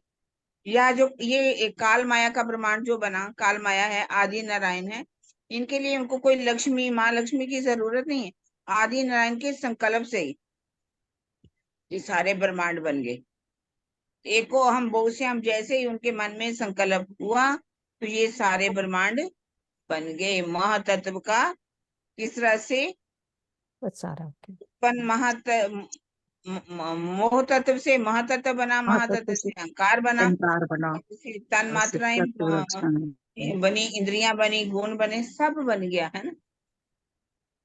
या जो ये एक काल माया का ब्रह्मांड जो बना, काल माया है, आदि नारायण है, इनके लिए उनको कोई लक्ष्मी, माँ लक्ष्मी की जरूरत नहीं है। आदि नारायण के संकल्प से ही ये सारे ब्रह्मांड बन गए। एको हम बहु से हम, जैसे ही उनके मन में संकल्प हुआ तो ये सारे ब्रह्मांड बन गए। महातत्व का किस तरह से सारा उत्पन्न, मोह तत्व से महातत्व बना, महातत्व से अहंकार बना, अहंकार बना, से तन और से मात्राएं बनी, इंद्रियां बनी, गुण बने, सब बन गया है ना।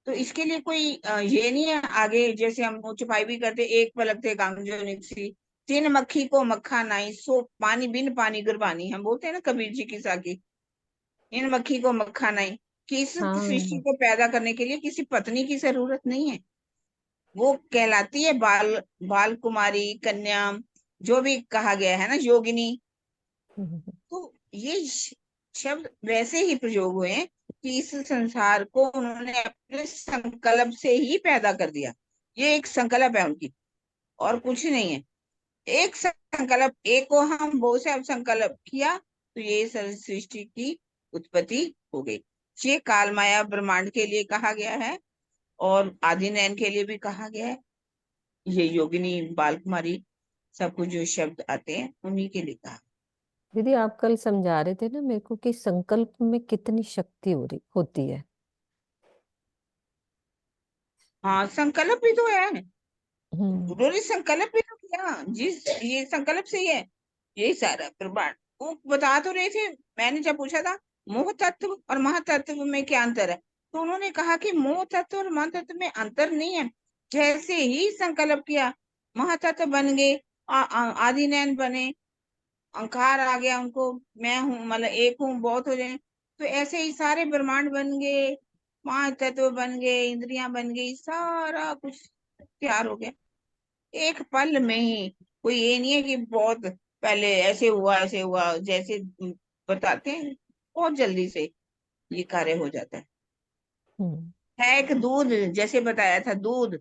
तो इसके लिए कोई ये नहीं है आगे, जैसे हम छुपाई भी करते, एक पलक थे कांगो निकसी, तीन मक्खी को मक्खा नाई, सो पानी बिन पानी गुरबानी, हम बोलते हैं ना कबीर जी की साकी, इन मक्खी को मक्खा नहीं। कि इस सृष्टि हाँ। को पैदा करने के लिए किसी पत्नी की जरूरत नहीं है। वो कहलाती है बाल, बाल कुमारी, कन्या, जो भी कहा गया है ना, योगिनी। तो ये शब्द वैसे ही प्रयोग हुए हैं कि इस संसार को उन्होंने अपने संकल्प से ही पैदा कर दिया। ये एक संकल्प है उनकी, और कुछ नहीं है। एक संकल्प, एक को हम बहुत से अब संकल्प किया तो ये सृष्टि की उत्पत्ति हो गई। ये काल माया ब्रह्मांड के लिए कहा गया है और आदि नयन के लिए भी कहा गया है। ये योगिनी, बाल कुमारी, सब कुछ जो शब्द आते हैं उन्हीं के लिए कहा। दीदी आप कल समझा रहे थे ना मेरे को कि संकल्प में कितनी शक्ति होती है। हाँ संकल्प भी तो है, हम्म। उन्होंने संकल्प भी तो किया, जिस ये संकल्प से ही है ये सारा प्रमाण। वो बता तो रहे थे, मैंने जब पूछा था मोह तत्व और महातत्व में क्या अंतर है, तो उन्होंने कहा कि मोह तत्व और महातत्व में अंतर नहीं है। जैसे ही संकल्प किया महातत्व बन गए, आदि नयन बने, अहंकार आ गया उनको, मैं हूँ मतलब एक हूँ, बहुत हो जाए, तो ऐसे ही सारे ब्रह्मांड बन गए, पांच तत्व बन गए, इंद्रियां बन गई, सारा कुछ तैयार हो गया एक पल में ही। कोई ये नहीं है कि बहुत पहले ऐसे हुआ, जैसे बताते हैं, बहुत जल्दी से ये कार्य हो जाता है। हम्म। है एक दूध, जैसे बताया था दूध,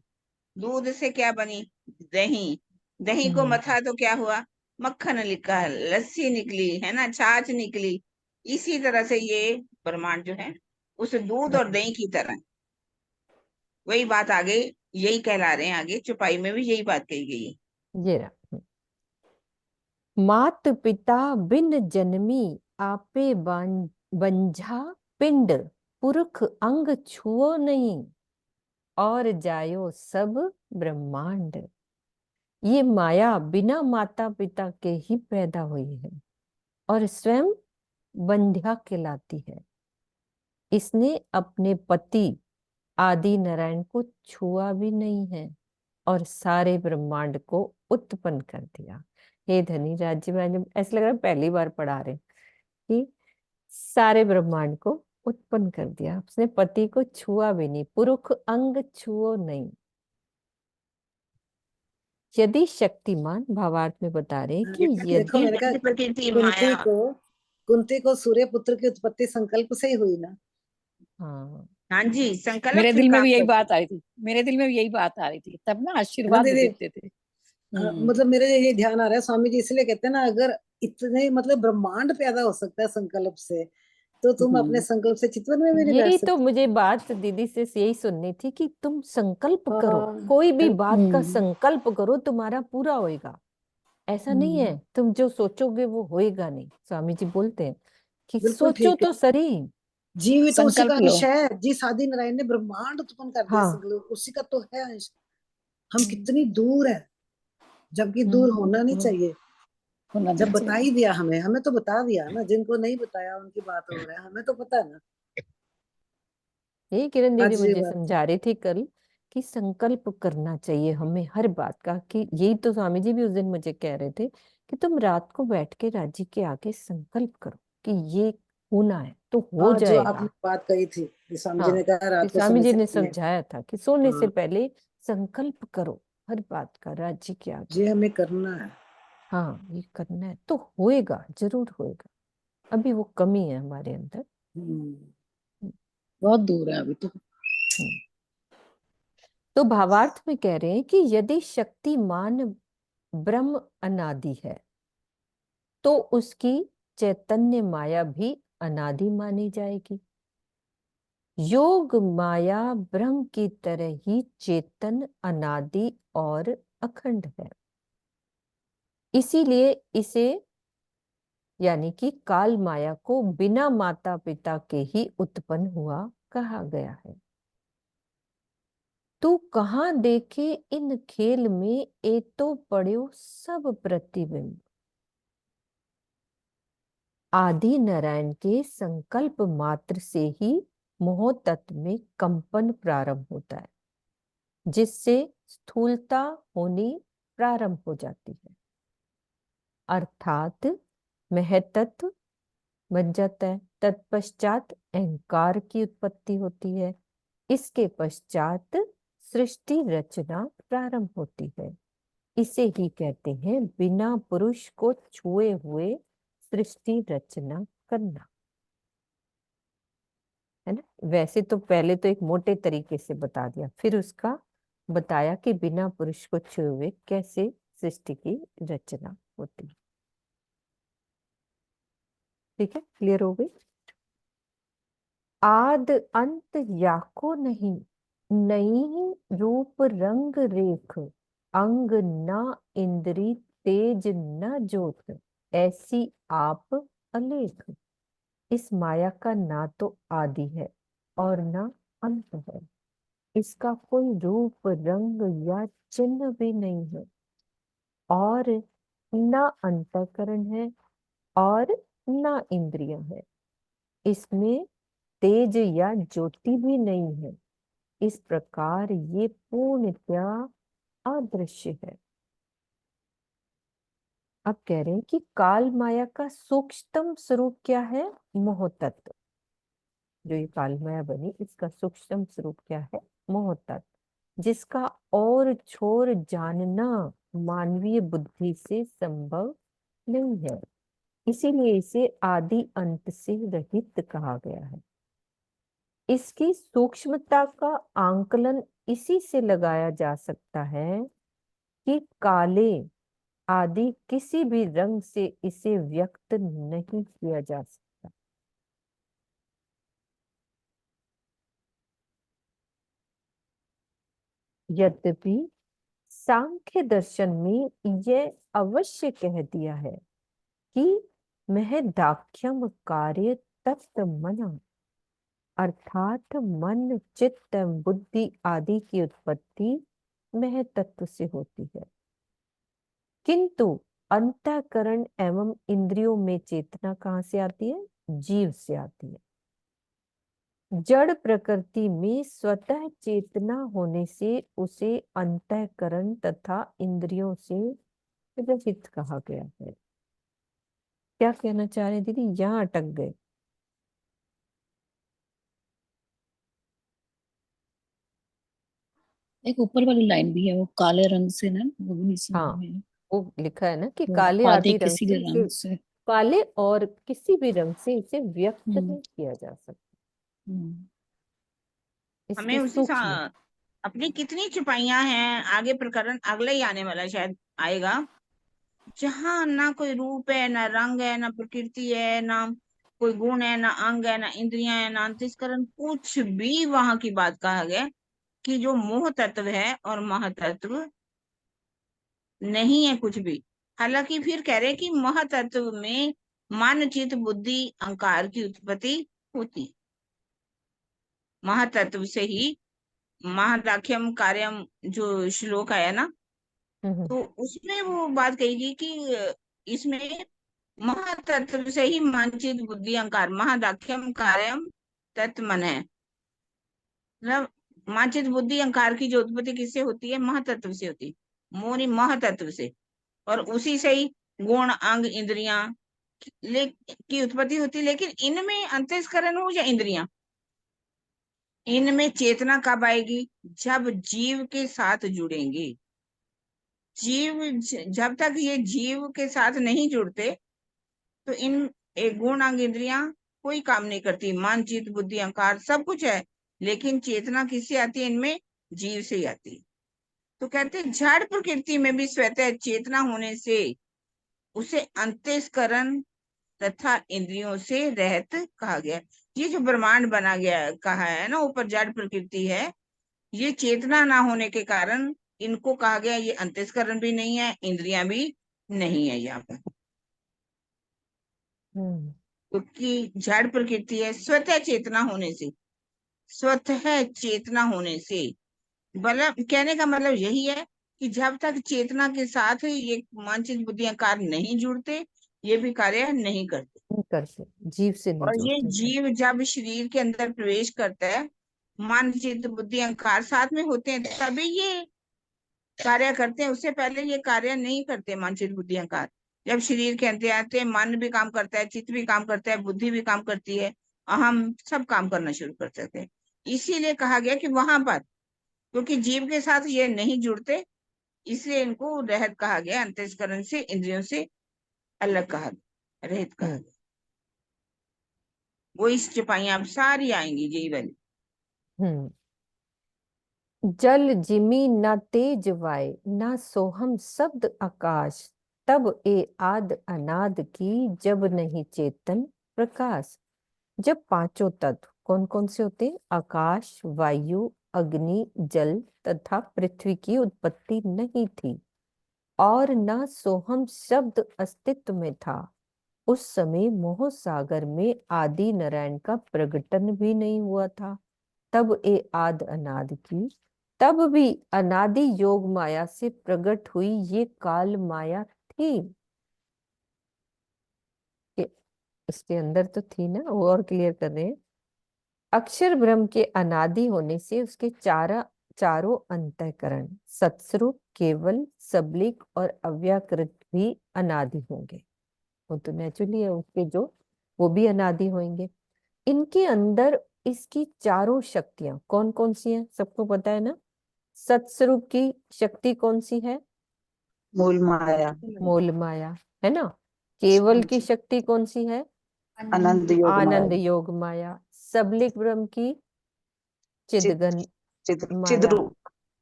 दूध से क्या बनी? दही। दही को मथा तो क्या हुआ? मक्खन निकला, लस्सी निकली, है ना, छाछ निकली। इसी तरह से ये ब्रह्मांड जो है उस दूध और दही की तरह, वही बात आगे यही कहला रहे हैं, आगे चुपाई में भी यही बात कही गई है। ये रहा। मात पिता बिन जन्मी आपे बंझा पिंड, पुरख अंग छुओ नहीं और जायो सब ब्रह्मांड। ये माया बिना माता पिता के ही पैदा हुई है और स्वयं बंध्या कहलाती है। इसने अपने पति आदि नारायण को छुआ भी नहीं है और सारे ब्रह्मांड को उत्पन्न कर दिया। हे धनी राज्य में, ऐसा लग रहा है पहली बार पढ़ा रहे कि सारे ब्रह्मांड को उत्पन्न कर दिया, उसने पति को छुआ भी नहीं, पुरुष अंग छुओ नहीं। यदि शक्तिमान, भावार्थ में बता रहे कि देखो यदि मैंने कहा प्रकृति माया। कुंती को सूर्य पुत्र की उत्पत्ति संकल्प से ही हुई ना। हाँ हाँ जी, संकल्प मेरे से दिल में काम भी यही करते बात आ रही थी, मेरे दिल में भी यही बात आ रही थी, तब ना है ना आशीर्वाद दीदी? देते थे। मतलब मेरे ये ध्यान आ रहा है, स्वामी जी इसलिए कहते हैं ना, अगर इतने मतलब ब्रह्मांड पैदा हो सकता है संकल्प से, तो तुम अपने संकल्प से चितवन में भी नहीं बैठ यही सकते। तो मुझे बात दीदी से यही सुननी थी कि तुम संकल्प करो, हाँ, कोई भी बात का हम्म। संकल्प करो, तुम्हारा पूरा होएगा। ऐसा नहीं है तुम जो सोचोगे वो होएगा नहीं। स्वामी जी बोलते हैं कि बिल्कुल सोचो ठीक है। तो सही। जीव तो उसी का संकल्प लो। अंश है, जिस आदि नारायण ने ब्रह्मांड उत्पन्न कर दिया, हाँ संकल्प उसी का तो है अंश। हम कितनी दूर है, जबकि दूर होना नहीं चाहिए। होना जब नहीं बता चाहिए। ही दिया हमें तो बता दिया ना, जिनको नहीं बताया उनकी बात हो रहा है, हमें तो पता है ना। ये किरण दीदी आज ये मुझे बात समझा रही थी कल कि संकल्प करना चाहिए हमें हर बात का, कि यही तो स्वामी जी भी उस दिन मुझे कह रहे थे कि तुम रात को बैठ के राजी के आगे संकल्प करो कि ये होना है तो हो हाँ, जो आपने जाएगा। बात कही थी कि स्वामी जी हाँ ने कहा कि रात को स्वामी सोने जी से ने पहले। समझाया था कि सोने से हाँ, पहले संकल्प करो हर बात का राज्य के आगे। ये हमें करना है। हाँ ये करना है तो होएगा, जरूर होएगा। अभी वो कमी है हमारे अंदर। बहुत दूर है अभी तो। हम्म। तो भावार्थ में कह रहे हैं कि यदि शक्तिमान ब्रह्म अनादि है तो उसकी चैतन्य माया भी अनादि मानी जाएगी। योग माया ब्रह्म की तरह ही चेतन, अनादि और अखंड है। इसीलिए इसे यानी कि काल माया को बिना माता पिता के ही उत्पन्न हुआ कहा गया है। तू कहाँ देखे इन खेल में, ए तो पड़ो सब प्रतिबिंब। आदि नारायण के संकल्प मात्र से ही मोह तत्व में कंपन प्रारंभ होता है, जिससे स्थूलता होनी प्रारंभ हो जाती है, अर्थात महतत्व बन जाता है। तत्पश्चात अहंकार की उत्पत्ति होती है। इसके पश्चात सृष्टि रचना प्रारंभ होती है। इसे ही कहते हैं बिना पुरुष को छुए हुए सृष्टि रचना करना, है ना। वैसे तो पहले तो एक मोटे तरीके से बता दिया, फिर उसका बताया कि बिना पुरुष को छुए हुए कैसे सृष्टि की रचना होती है। ठीक है, क्लियर हो गई। आद अंत याको नहीं, नहीं रूप रंग रेख, अंग न इंद्री तेज न ज्योत, ऐसी आप अलेख। इस माया का ना तो आदि है और ना अंत है। इसका कोई रूप रंग या चिन्ह भी नहीं है और ना अंतःकरण है और ना इंद्रिय है। इसमें तेज या ज्योति भी नहीं है। इस प्रकार ये पूर्णतया अदृश्य है। अब कह रहे हैं कि काल माया का सूक्ष्मतम स्वरूप क्या है? मोह तत्व। जो ये काल माया बनी इसका सूक्ष्म स्वरूप क्या है? मोह तत्व, जिसका और छोर जानना मानवीय बुद्धि से संभव नहीं है। इसीलिए इसे आदि अंत से रहित कहा गया है। इसकी सूक्ष्मता का आंकलन इसी से लगाया जा सकता है कि काले आदि किसी भी रंग से इसे व्यक्त नहीं किया जा सकता। यद्यपि सांख्य दर्शन में यह अवश्य कह दिया है कि महदाख्यम कार्य तत्व मन, अर्थात मन चित्त बुद्धि आदि की उत्पत्ति महतत्व से होती है, किंतु अंतःकरण एवं इंद्रियों में चेतना कहाँ से आती है? जीव से आती है। जड़ प्रकृति में स्वतः चेतना होने से उसे अंतःकरण तथा इंद्रियों से रहित कहा गया है। क्या कहना चाह रहे दीदी? यहाँ अटक गए। एक ऊपर वाली लाइन भी है, वो काले रंग से ना, वो भी नहीं समझ हाँ, में आया। वो लिखा है ना कि वो काले आधे आदि रंग किसी भी से रंग से। काले और किसी भी रंग से इसे व्यक्त हम्म, नहीं किया जा सकता। हम्म, हमें इसकी सूक्ष्म अपनी कितनी छुपाइयां हैं, आगे प्रकरण अगला ही आने वाला शायद आएगा, जहाँ ना कोई रूप है, ना रंग है, ना प्रकृति है, ना कोई गुण है, ना अंग है, ना इंद्रियां है, ना अंतस्करण, कुछ भी वहां की बात कहा गया कि जो मोह तत्व है और महातत्व नहीं है कुछ भी। हालांकि फिर कह रहे हैं कि महातत्व में मन चित्त बुद्धि अहंकार की उत्पत्ति होती, महातत्व से ही। महादाख्यम कार्यम जो श्लोक आया ना, तो उसमें वो बात कही कि इसमें महातत्व से ही मन चित्त बुद्धि अहंकार, महादाख्यम कार्यम तत्व मन है, मतलब मानचित बुद्धि अहंकार की जो उत्पत्ति किससे होती है? महातत्व से होती है, मोरी महातत्व से, और उसी से ही गुण अंग इंद्रियां की उत्पत्ति होती है। लेकिन इनमें अंतस्करण हो या इंद्रियां, इनमें चेतना कब आएगी? जब जीव के साथ जुड़ेंगे। जब तक ये जीव के साथ नहीं जुड़ते तो इन एक गुण अंग इंद्रियां कोई काम नहीं करती। मन चित्त बुद्धि अहंकार सब कुछ है, लेकिन चेतना किससे आती है? इनमें जीव से ही आती है। तो कहते हैं जड़ प्रकृति में भी स्वतः चेतना होने से उसे अंतस्करण तथा इंद्रियों से रहित कहा गया। ये जो ब्रह्मांड बना गया कहा है ना, ऊपर जड़ प्रकृति है, ये चेतना ना होने के कारण इनको कहा गया ये अंतस्करण भी नहीं है, इंद्रियां भी नहीं है यहाँ पर, क्योंकि जड़ प्रकृति है। स्वतः चेतना होने से, स्वतः चेतना होने से, मतलब कहने का मतलब यही है कि जब तक चेतना के साथ ये मानसिक बुद्धि अहंकार नहीं जुड़ते, ये भी कार्य नहीं करते। नहीं करते, जीव से नहीं और ये जुड़ते। जीव जब शरीर के अंदर प्रवेश करता है, मन चित्त बुद्धि अहंकार साथ में होते हैं, तभी ये कार्य करते हैं। उससे पहले ये कार्य नहीं करते। मन चित्त बुद्धि अहंकार जब शरीर के अंदर आते हैं, मन भी काम करता है, चित्त भी काम करता है, बुद्धि भी काम करती है, अहम सब काम करना शुरू कर देते हैं। इसीलिए कहा गया कि वहां पर, क्योंकि जीव के साथ ये नहीं जुड़ते, इसलिए इनको रहित कहा गया, अंतस्करण से इंद्रियों से अलग कहा गया, रहित कहा गया। वो इस चपाइयां अब सारी आएंगी यही वाली। जल जिमी न तेज वाय, न सोहम शब्द आकाश, तब ए आद अनाद की जब नहीं चेतन प्रकाश। जब पांचों तत्व कौन कौन से होते हैं? आकाश, वायु, अग्नि, जल तथा पृथ्वी की उत्पत्ति नहीं थी और न सोहम शब्द अस्तित्व में था, उस समय मोह सागर में आदि नारायण का प्रकटन भी नहीं हुआ था। तब ए आद अनाद की, तब भी अनादि योग माया से प्रकट हुई ये काल माया थी। इसके अंदर तो थी ना, वो और क्लियर कर रहे हैं। अक्षर ब्रह्म के अनादि होने से उसके चारों अंतःकरण सत्स्वरूप केवल सबलिक और अव्याकृत भी अनादि होंगे। वो तो नेचुरली है उसके, जो वो भी अनादि होंगे। इनके अंदर इसकी चारों शक्तियां कौन कौन सी हैं? सबको पता है ना। सत्स्वरूप की शक्ति कौन सी है? मूल माया, मूल माया है ना। केवल की शक्ति कौन सी है? आनंद योग माया, आनंद योग माया। सबलिक ब्रह्म की चिदघन माया, चिद्रूप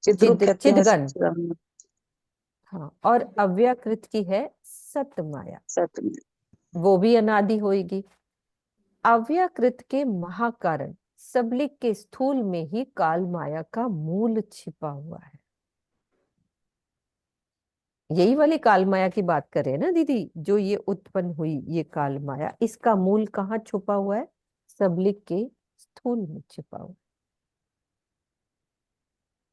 कहते हैं चिदगन, सच्चिदानंद। हाँ, और अव्याकृत की है सत माया, सत्य वो भी अनादि होगी। अव्याकृत के महाकारण सबलिक के स्थूल में ही काल माया का मूल छिपा हुआ है। यही वाली काल माया की बात कर रहे हैं ना दीदी, जो ये उत्पन्न हुई ये काल माया, इसका मूल कहाँ छुपा हुआ है? सबलिक के स्थूल में छिपा हुआ।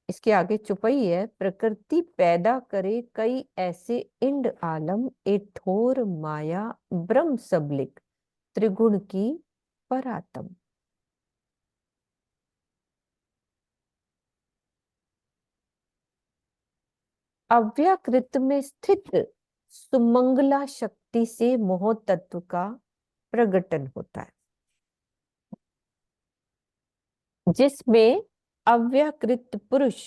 इसके आगे चुपई है, प्रकृति पैदा करे कई ऐसे इंड आलम, ए ठोर माया ब्रह्म सबलिक, त्रिगुण की परातम। अव्याकृत में स्थित सुमंगला शक्ति से मोह तत्व का प्रकटन होता है, जिसमें अव्याकृत पुरुष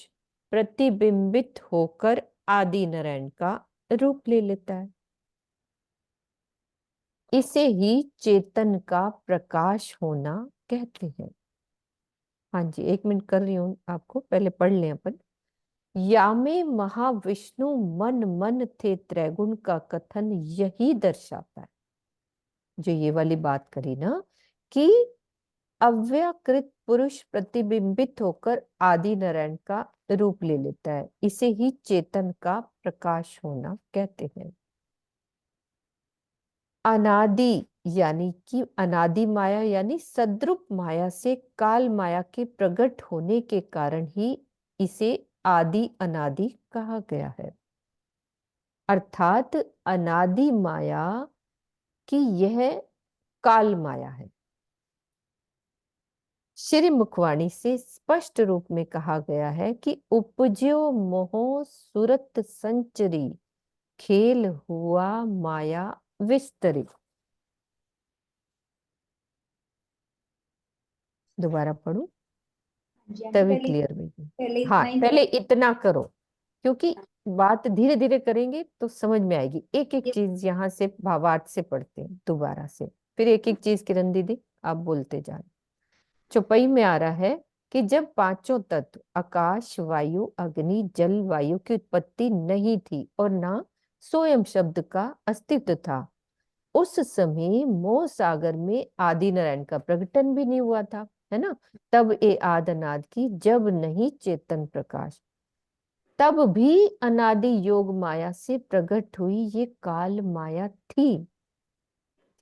प्रतिबिंबित होकर आदि नारायण का रूप ले लेता है। इसे ही चेतन का प्रकाश होना कहते हैं। हाँ जी, 1 मिनट कर रही हूं आपको, पहले पढ़ लें अपन। यामे महाविष्णु मन मन थे त्रैगुण का कथन यही दर्शाता है। जो ये वाली बात करी ना कि अव्याकृत पुरुष प्रतिबिंबित होकर आदि नारायण का रूप ले लेता है, इसे ही चेतन का प्रकाश होना कहते हैं। अनादि यानी कि अनादि माया यानी सद्रूप माया से काल माया के प्रकट होने के कारण ही इसे आदि अनादि कहा गया है। अर्थात अनादि माया की यह काल माया है। श्री मुखवाणी से स्पष्ट रूप में कहा गया है कि उपज्यो मोह सुरत संचरी, खेल हुआ माया विस्तरी। दोबारा पढ़ूं तभी क्लियर होगी। हाँ, पहले इतना करो, क्योंकि बात धीरे धीरे करेंगे तो समझ में आएगी। एक एक चीज यहाँ से भावार्थ से पढ़ते हैं दोबारा से, फिर एक एक चीज किरण दीदी आप बोलते जाए। चौपाई में आ रहा है कि जब पांचों तत्व आकाश वायु अग्नि जल वायु की उत्पत्ति नहीं थी और ना स्वयं शब्द का अस्तित्व था, उस समय मोह सागर में आदि नारायण का प्रकटन भी नहीं हुआ था, है ना। तब ए आद अनाद की जब नहीं चेतन प्रकाश, तब भी अनादि योग माया से प्रकट हुई ये काल माया थी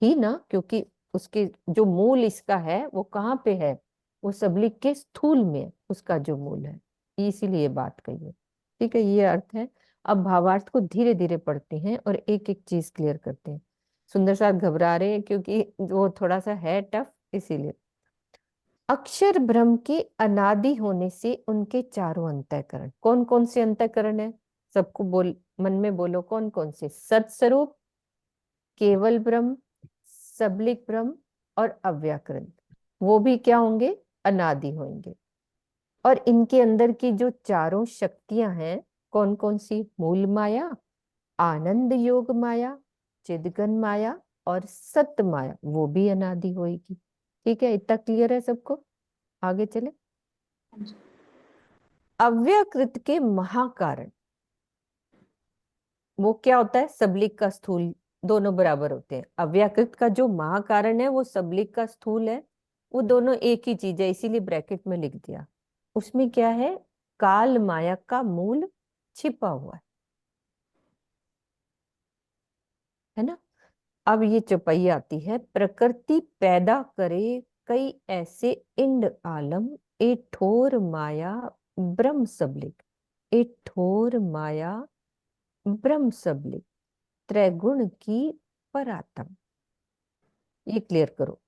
ना, क्योंकि उसके जो मूल इसका है वो कहाँ पे है? वो सबलिक के स्थूल में उसका जो मूल है, इसीलिए बात कही है। ठीक है, ये अर्थ है। अब भावार्थ को धीरे धीरे पढ़ते हैं और एक एक चीज क्लियर करते हैं। सुंदर साहब घबरा रहे हैं क्योंकि वो थोड़ा सा है टफ, इसीलिए। अक्षर ब्रह्म के अनादि होने से उनके चारों अंतःकरण, कौन कौन से अंतःकरण है? सबको बोल, मन में बोलो कौन कौन से? सत्स्वरूप, केवल ब्रह्म, सबलिक ब्रह्म और अव्याकृत, वो भी क्या होंगे? अनादि होंगे। और इनके अंदर की जो चारों शक्तियां हैं कौन कौन सी? मूल माया, आनंद योग माया, चिदगन माया और सत माया, वो भी अनादि होगी। ठीक है, इतना क्लियर है सबको? आगे चले। अव्याकृत के महाकारण, वो क्या होता है? सबलिक का स्थूल, दोनों बराबर होते हैं। अव्याकृत का जो महाकारण है वो सबलिक का स्थूल है, वो दोनों एक ही चीज है, इसीलिए ब्रैकेट में लिख दिया। उसमें क्या है? काल माया का मूल छिपा हुआ है ना। अब ये चौपाई आती है, प्रकृति पैदा करे कई ऐसे इंड आलम, ए ठोर माया ब्रह्म सबलिक, ए ठोर माया ब्रह्म सबलिक, त्रैगुण की परातम। ये क्लियर करो।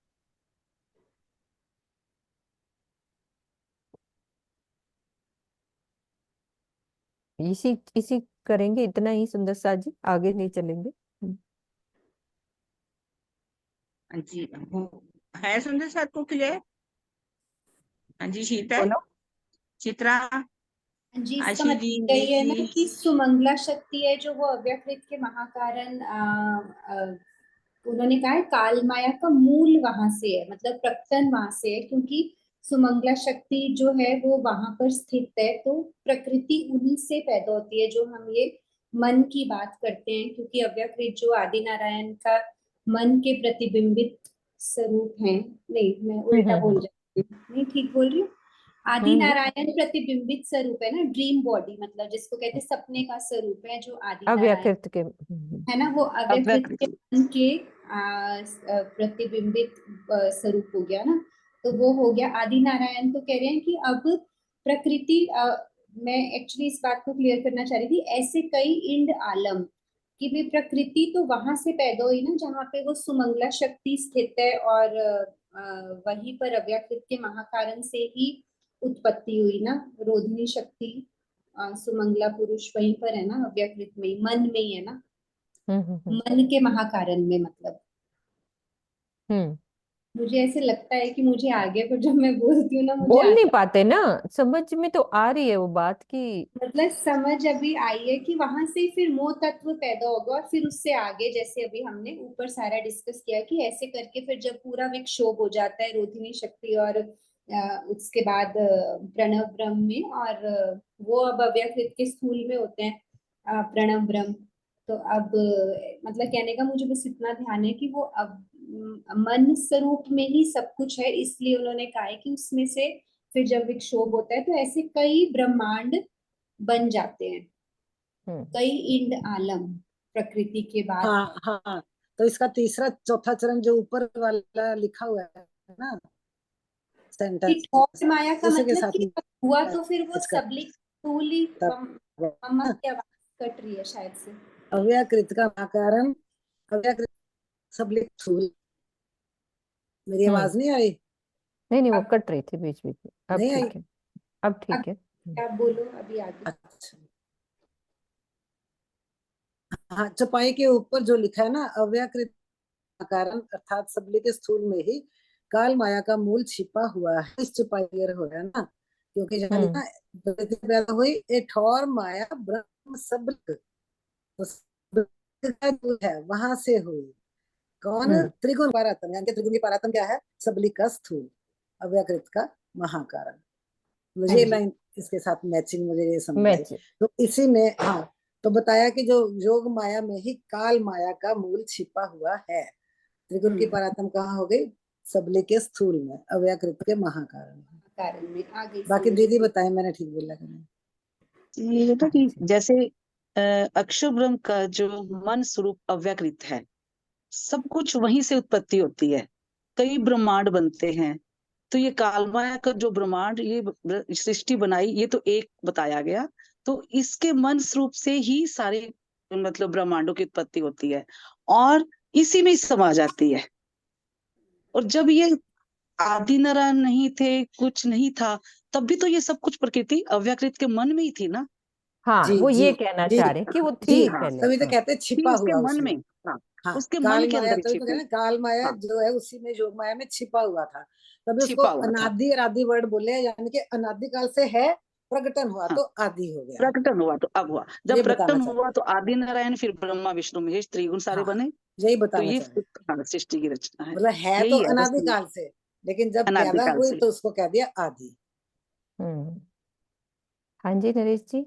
इसी इसी करेंगे, इतना ही सुंदर सा जी, आगे नहीं चलेंगे। हाँ जी, है सुंदर साथ को क्लियर? हाँ जी, शीतल, बोलो। चित्रा, जी, इसका आशी जी, मतलब यही है ना नीति। कि सुमंगला शक्ति है जो वो अव्यकृत के महाकारण उन्होंने कहा है काल माया का मूल वहां से है, मतलब प्रकटन वहां से है, क्योंकि सुमंगला शक्ति जो है वो वहां पर स्थित है, तो प्रकृति उन्हीं से पैदा होती है। जो हम ये मन की बात करते हैं, क्योंकि अव्यकृत जो आदि नारायण का मन के प्रतिबिंबित स्वरूप है। नहीं, मैं उल्टा बोल रही हूँ, नहीं ठीक बोल रही हूँ। आदि नारायण प्रतिबिंबित स्वरूप है ना, ड्रीम बॉडी, मतलब जिसको कहते हैं सपने का स्वरूप है जो आदि नारायण अव्यकृत के है ना, वो अव्यकृत के मन के प्रतिबिंबित स्वरूप हो गया ना, तो वो हो गया आदि नारायण। तो कह रहे हैं कि अब प्रकृति, मैं एक्चुअली इस बात को क्लियर करना चाह रही थी, ऐसे कई इंड आलम कि भी प्रकृति तो वहां से पैदा हुई ना जहाँ पे वो सुमंगला शक्ति स्थित है, और वहीं पर अव्यकृत के महाकारण से ही उत्पत्ति हुई ना, रोधिनी शक्ति, सुमंगला पुरुष वहीं पर है ना, अव्यकृत में ही, मन में ही है ना, मन के महाकारण में। मतलब मुझे ऐसे लगता है कि मुझे आगे को जब मैं बोलती हूँ ना, मुझे बोल नहीं पाते ना, समझ में तो आ रही है वो बात की, मतलब समझ अभी आई है कि वहां से फिर मोह तत्व पैदा होगा, और फिर उससे आगे जैसे अभी हमने ऊपर सारा डिस्कस किया कि ऐसे करके फिर जब पूरा विक्षोभ हो जाता है रोधिनी शक्ति और उसके बाद प्रणव ब्रह्म में, और वो अब अव्यकृत के स्थूल में होते हैं प्रणव ब्रह्म। तो अब मतलब कहने का मुझे बस इतना ध्यान है कि वो अब मन स्वरूप में ही सब कुछ है, इसलिए उन्होंने कहा है कि उसमें से फिर जब विक्षोभ होता है तो ऐसे कई ब्रह्मांड बन जाते हैं, कई इंड आलम प्रकृति के बाद। हाँ हाँ, तो इसका तीसरा चौथा चरण जो ऊपर वाला लिखा हुआ है ना सेंटेंस, ठोस माया का उसी के मतलब साथ कि हुआ तो फिर वो इसका सबलिक स्थूली, मम्मा की आवाज कट रही है शायद से। अव्यकृत का कारण, अव्यकृत सबलिक स्थूल। मेरी आवाज नहीं आई? नहीं वो कट रही थी बीच बीच में, अब नहीं आई? ठीक है, अब ठीक है। आप बोलो अभी आगे। अच्छा, हाँ, चौपाई के ऊपर जो लिखा है ना, अव्यकृत कारण अर्थात सबलिक स्थूल में ही काल माया का मूल छिपा हुआ है। इस चौपाई हो रहा है ना, क्योंकि जहाँ लिखा प्रकृति पैदा हुई एक ठौर माया ब्रह्म सबलिक, तो सबलिक का जो है वहां से हुई कौन? त्रिगुण पारातम, यानी कि त्रिगुण की पारातम क्या है? सबलिक का स्थूल, अव्यकृत का महाकारण। मुझे ये लाइन इसके साथ मैचिंग मुझे ये समझ आई। तो इसी में हाँ, तो बताया कि जो योग माया में ही काल माया का मूल छिपा हुआ है। त्रिगुण की परातम कहाँ हो गई? सबलिक के स्थूल में, अव्यकृत के महाकारण में। आगे बाकी दीदी बताए मैंने ठीक बोला कि नहीं? ये तो कि जैसे अक्षर ब्रह्म का जो मन स्वरूप अव्यकृत है, सब कुछ वहीं से उत्पत्ति होती है, कई ब्रह्मांड बनते हैं। तो ये कालमाया का जो ब्रह्मांड ये सृष्टि बनाई, ये तो एक बताया गया, तो इसके मन स्वरूप से ही सारे मतलब ब्रह्मांडों की उत्पत्ति होती है और इसी में समा जाती है। और जब ये आदि नारायण नहीं थे, कुछ नहीं था, तब भी तो ये सब कुछ प्रकृति अव्यकृत के मन में ही थी ना। हाँ, जी, वो जी, ये कहना जी, चाह रहे हैं कि वो जी, थी हाँ, पहले। तभी तो कहते हैं छिपा उसके हुआ मन उसमें। में, हाँ, हाँ, उसके काल मन के माया, अंदर तभी तो कहते हैं काल माया हाँ, जो है उसी में योग माया में छिपा हुआ था, तभी उसको छिपा हुआ था। अनादि और आदि वर्ड बोले, यानी कि अनादि काल से है, प्रकटन हुआ हाँ, तो आदि हो गया। प्रकटन हुआ तो अब हुआ, ये जब बताना प्रकटन चाहते हुआ तो आदि नारायण, फिर ब्रह्मा विष्णु महेश त्रिगुण सारे हाँ, बने। यही तो बताना ये चाहे, हाँ, सृष्टि की रचना है, मतलब है तो यही है बस, अनादि काल से, लेकिन जब पैदा अनादिकाल हुई से। तो उसको कह दिया आदि। हाँ जी नरेश जी,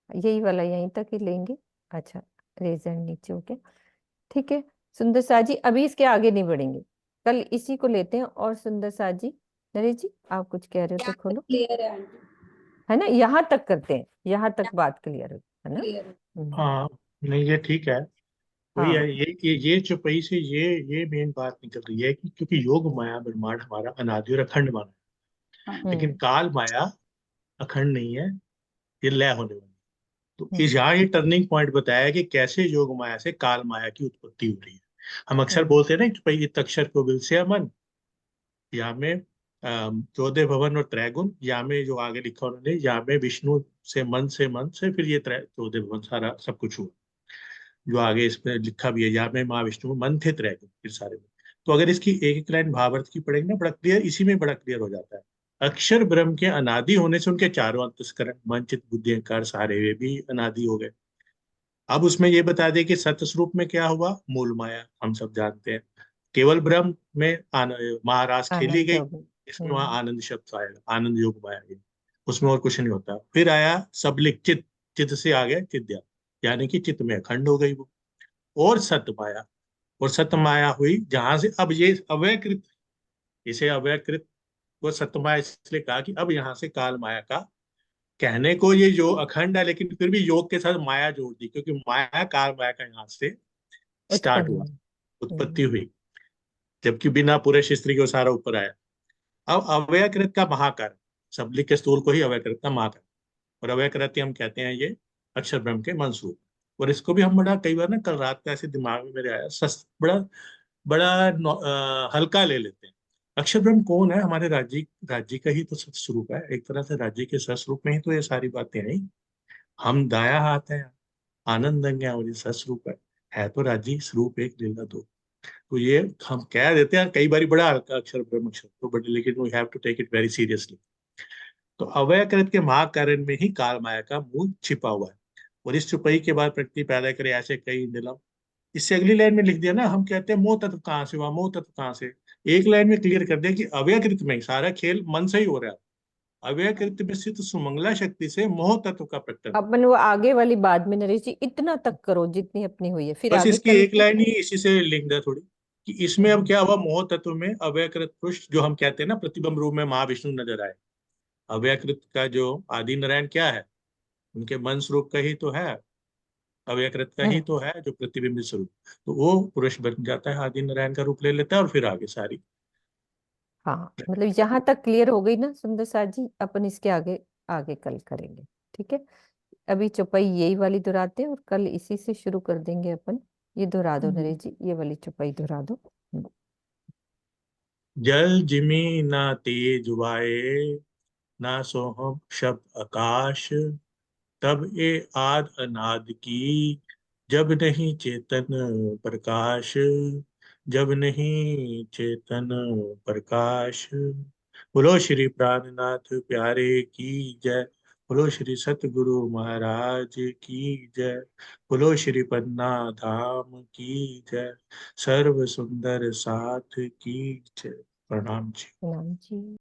यही वाला यहीं तक ही लेंगे। अच्छा, रेज हैंड नीचे हो गया, ठीक है। सुंदर सा जी अभी इसके आगे नहीं बढ़ेंगे, कल इसी को लेते हैं। और सुंदर सा जी, नरेश जी आप कुछ कह रहे हो तो खोलो। क्लियर है आंटी, है ना, यहाँ तक करते हैं, यहाँ तक बात क्लियर है ना। क्लियर है। हाँ, नहीं ये ठीक है, वही हाँ, है, ये चौपाई से ये मेन बात निकल रही है कि क्योंकि योग माया ब्रह्मांड हमारा अनादि और अखंड माना है, लेकिन काल माया अखंड नहीं है, ये लय होने वाली। तो इस यहाँ ये टर्निंग पॉइंट बताया कि कैसे योग माया से काल माया की उत्पत्ति हो रही है। हम अक्सर बोलते हैं ना कि भाई तक्षर को बिल से मन, यहाँ में 14 भवन और त्रैगुण, यहाँ में जो आगे लिखा उन्होंने, यहाँ में विष्णु से मन से फिर ये 14 भवन सारा सब कुछ हुआ, जो आगे इसमें लिखा भी है, यहाँ में माँ विष्णु मन थे त्रैगुण फिर सारे में। तो अगर इसकी एक एक लाइन भावार्थ की पढ़ेंगे ना, बड़ा क्लियर, इसी में बड़ा क्लियर हो जाता है। अक्षर ब्रह्म के अनादि होने से उनके चारों अंतस्करण मन चित्त बुद्धि अहंकार सारे वे भी अनादि हो गए। अब उसमें ये बता दें कि सत्य स्वरूप में क्या हुआ, मूल माया हम सब जानते हैं, केवल ब्रह्म में महाराज खेली गई, इसमें वहां आनंद शब्द आएगा, आनंद योग माया ये, उसमें और कुछ नहीं होता। फिर आया सबलिक चित्त, चित्त से आ गया चिद्या, यानी कि चित्त में अखंड हो गई वो। और सत माया, और सत माया हुई जहां से अब ये अव्यकृत, इसे अव्यकृत वो सत माया इसलिए कहा कि अब यहाँ से काल माया का कहने को ये जो अखंड है, लेकिन फिर भी योग के साथ माया जोड़ दी, क्योंकि माया काल माया का यहाँ से स्टार्ट हुआ, उत्पन्न। उत्पत्ति हुई, जबकि बिना पुरुष स्त्री को सारा ऊपर आया। अब अव्यकृत का महाकार, सबलिक के स्थूल को ही अव्यकृत का महाकार, और अव्यकृत हम कहते हैं ये अक्षर ब्रह्म के मंसूब। और इसको भी हम बड़ा कई बार ना, कल रात का ऐसे दिमाग में मेरे आया, बड़ा बड़ा हल्का ले लेते हैं। अक्षर ब्रह्म कौन है? हमारे राज्य, राज्य का ही तो सत्स्वरूप है, एक तरह से राज्य के सत्स्वरूप में ही तो ये सारी बातें हैं। हम दाया हाथ है, आनंद अंग है, और ये सत्स्वरूप है तो राज्य स्वरूप एक लीला दो। तो ये हम कह देते हैं कई बार बड़ा हल्का अक्षर ब्रह्म अक्षर तो, बट लेकिन we have to take it very seriously. तो अव्यकृत के महाकारण में ही काल माया का मूल छिपा हुआ है, और इस छुपाई के बाद प्रकृति पैदा करे ऐसे कई निलम। इससे अगली लाइन में लिख दिया ना, हम कहते हैं मोह तत्व कहाँ से हुआ, मोह तत्व कहाँ से, एक लाइन में क्लियर कर दिया कि अव्यकृत में सारा खेल मन से ही हो रहा है। अव्यकृत में स्थित सुमंगला शक्ति से मोह तत्व का प्रकटन। अपन वो आगे वाली बाद में नरेश जी इतना तक करो जितनी अपनी हुई है, फिर बस आगे इसकी कल एक लाइन ही इसी से लिंक है थोड़ी, कि इसमें अब क्या हुआ, मोह तत्व में अव्यकृत पुरुष जो हम कहते हैं ना, प्रतिबिंब रूप में महाविष्णु नजर आए। अव्यकृत का जो आदि नारायण क्या है, उनके मन स्वरूप का ही तो है, अव्यकृत का ही तो है जो प्रतिबिंब स्वरूप, तो वो पुरुष बन जाता है, आदि नारायण का रूप ले लेता है, और फिर आगे सारी। हाँ, मतलब यहाँ तक क्लियर हो गई ना सुंदर साथ जी, अपन इसके आगे आगे कल करेंगे। ठीक है, अभी चौपाई यही वाली दोहराते हैं और कल इसी से शुरू कर देंगे अपन। ये दोहरा दो नरेश जी, ये वाली चौपाई दोहरा दो। जल जिमी ना तेज वाये, ना सोहम शब्द आकाश, तब ए आद अनाद की, जब नहीं चेतन प्रकाश, जब नहीं चेतन प्रकाश। बोलो श्री प्राणनाथ प्यारे की जय, बोलो श्री सतगुरु महाराज की जय, बोलो श्री पन्ना धाम की जय, सर्व सुंदर साथ की जय। प्रणाम जी। प्रणाम जी।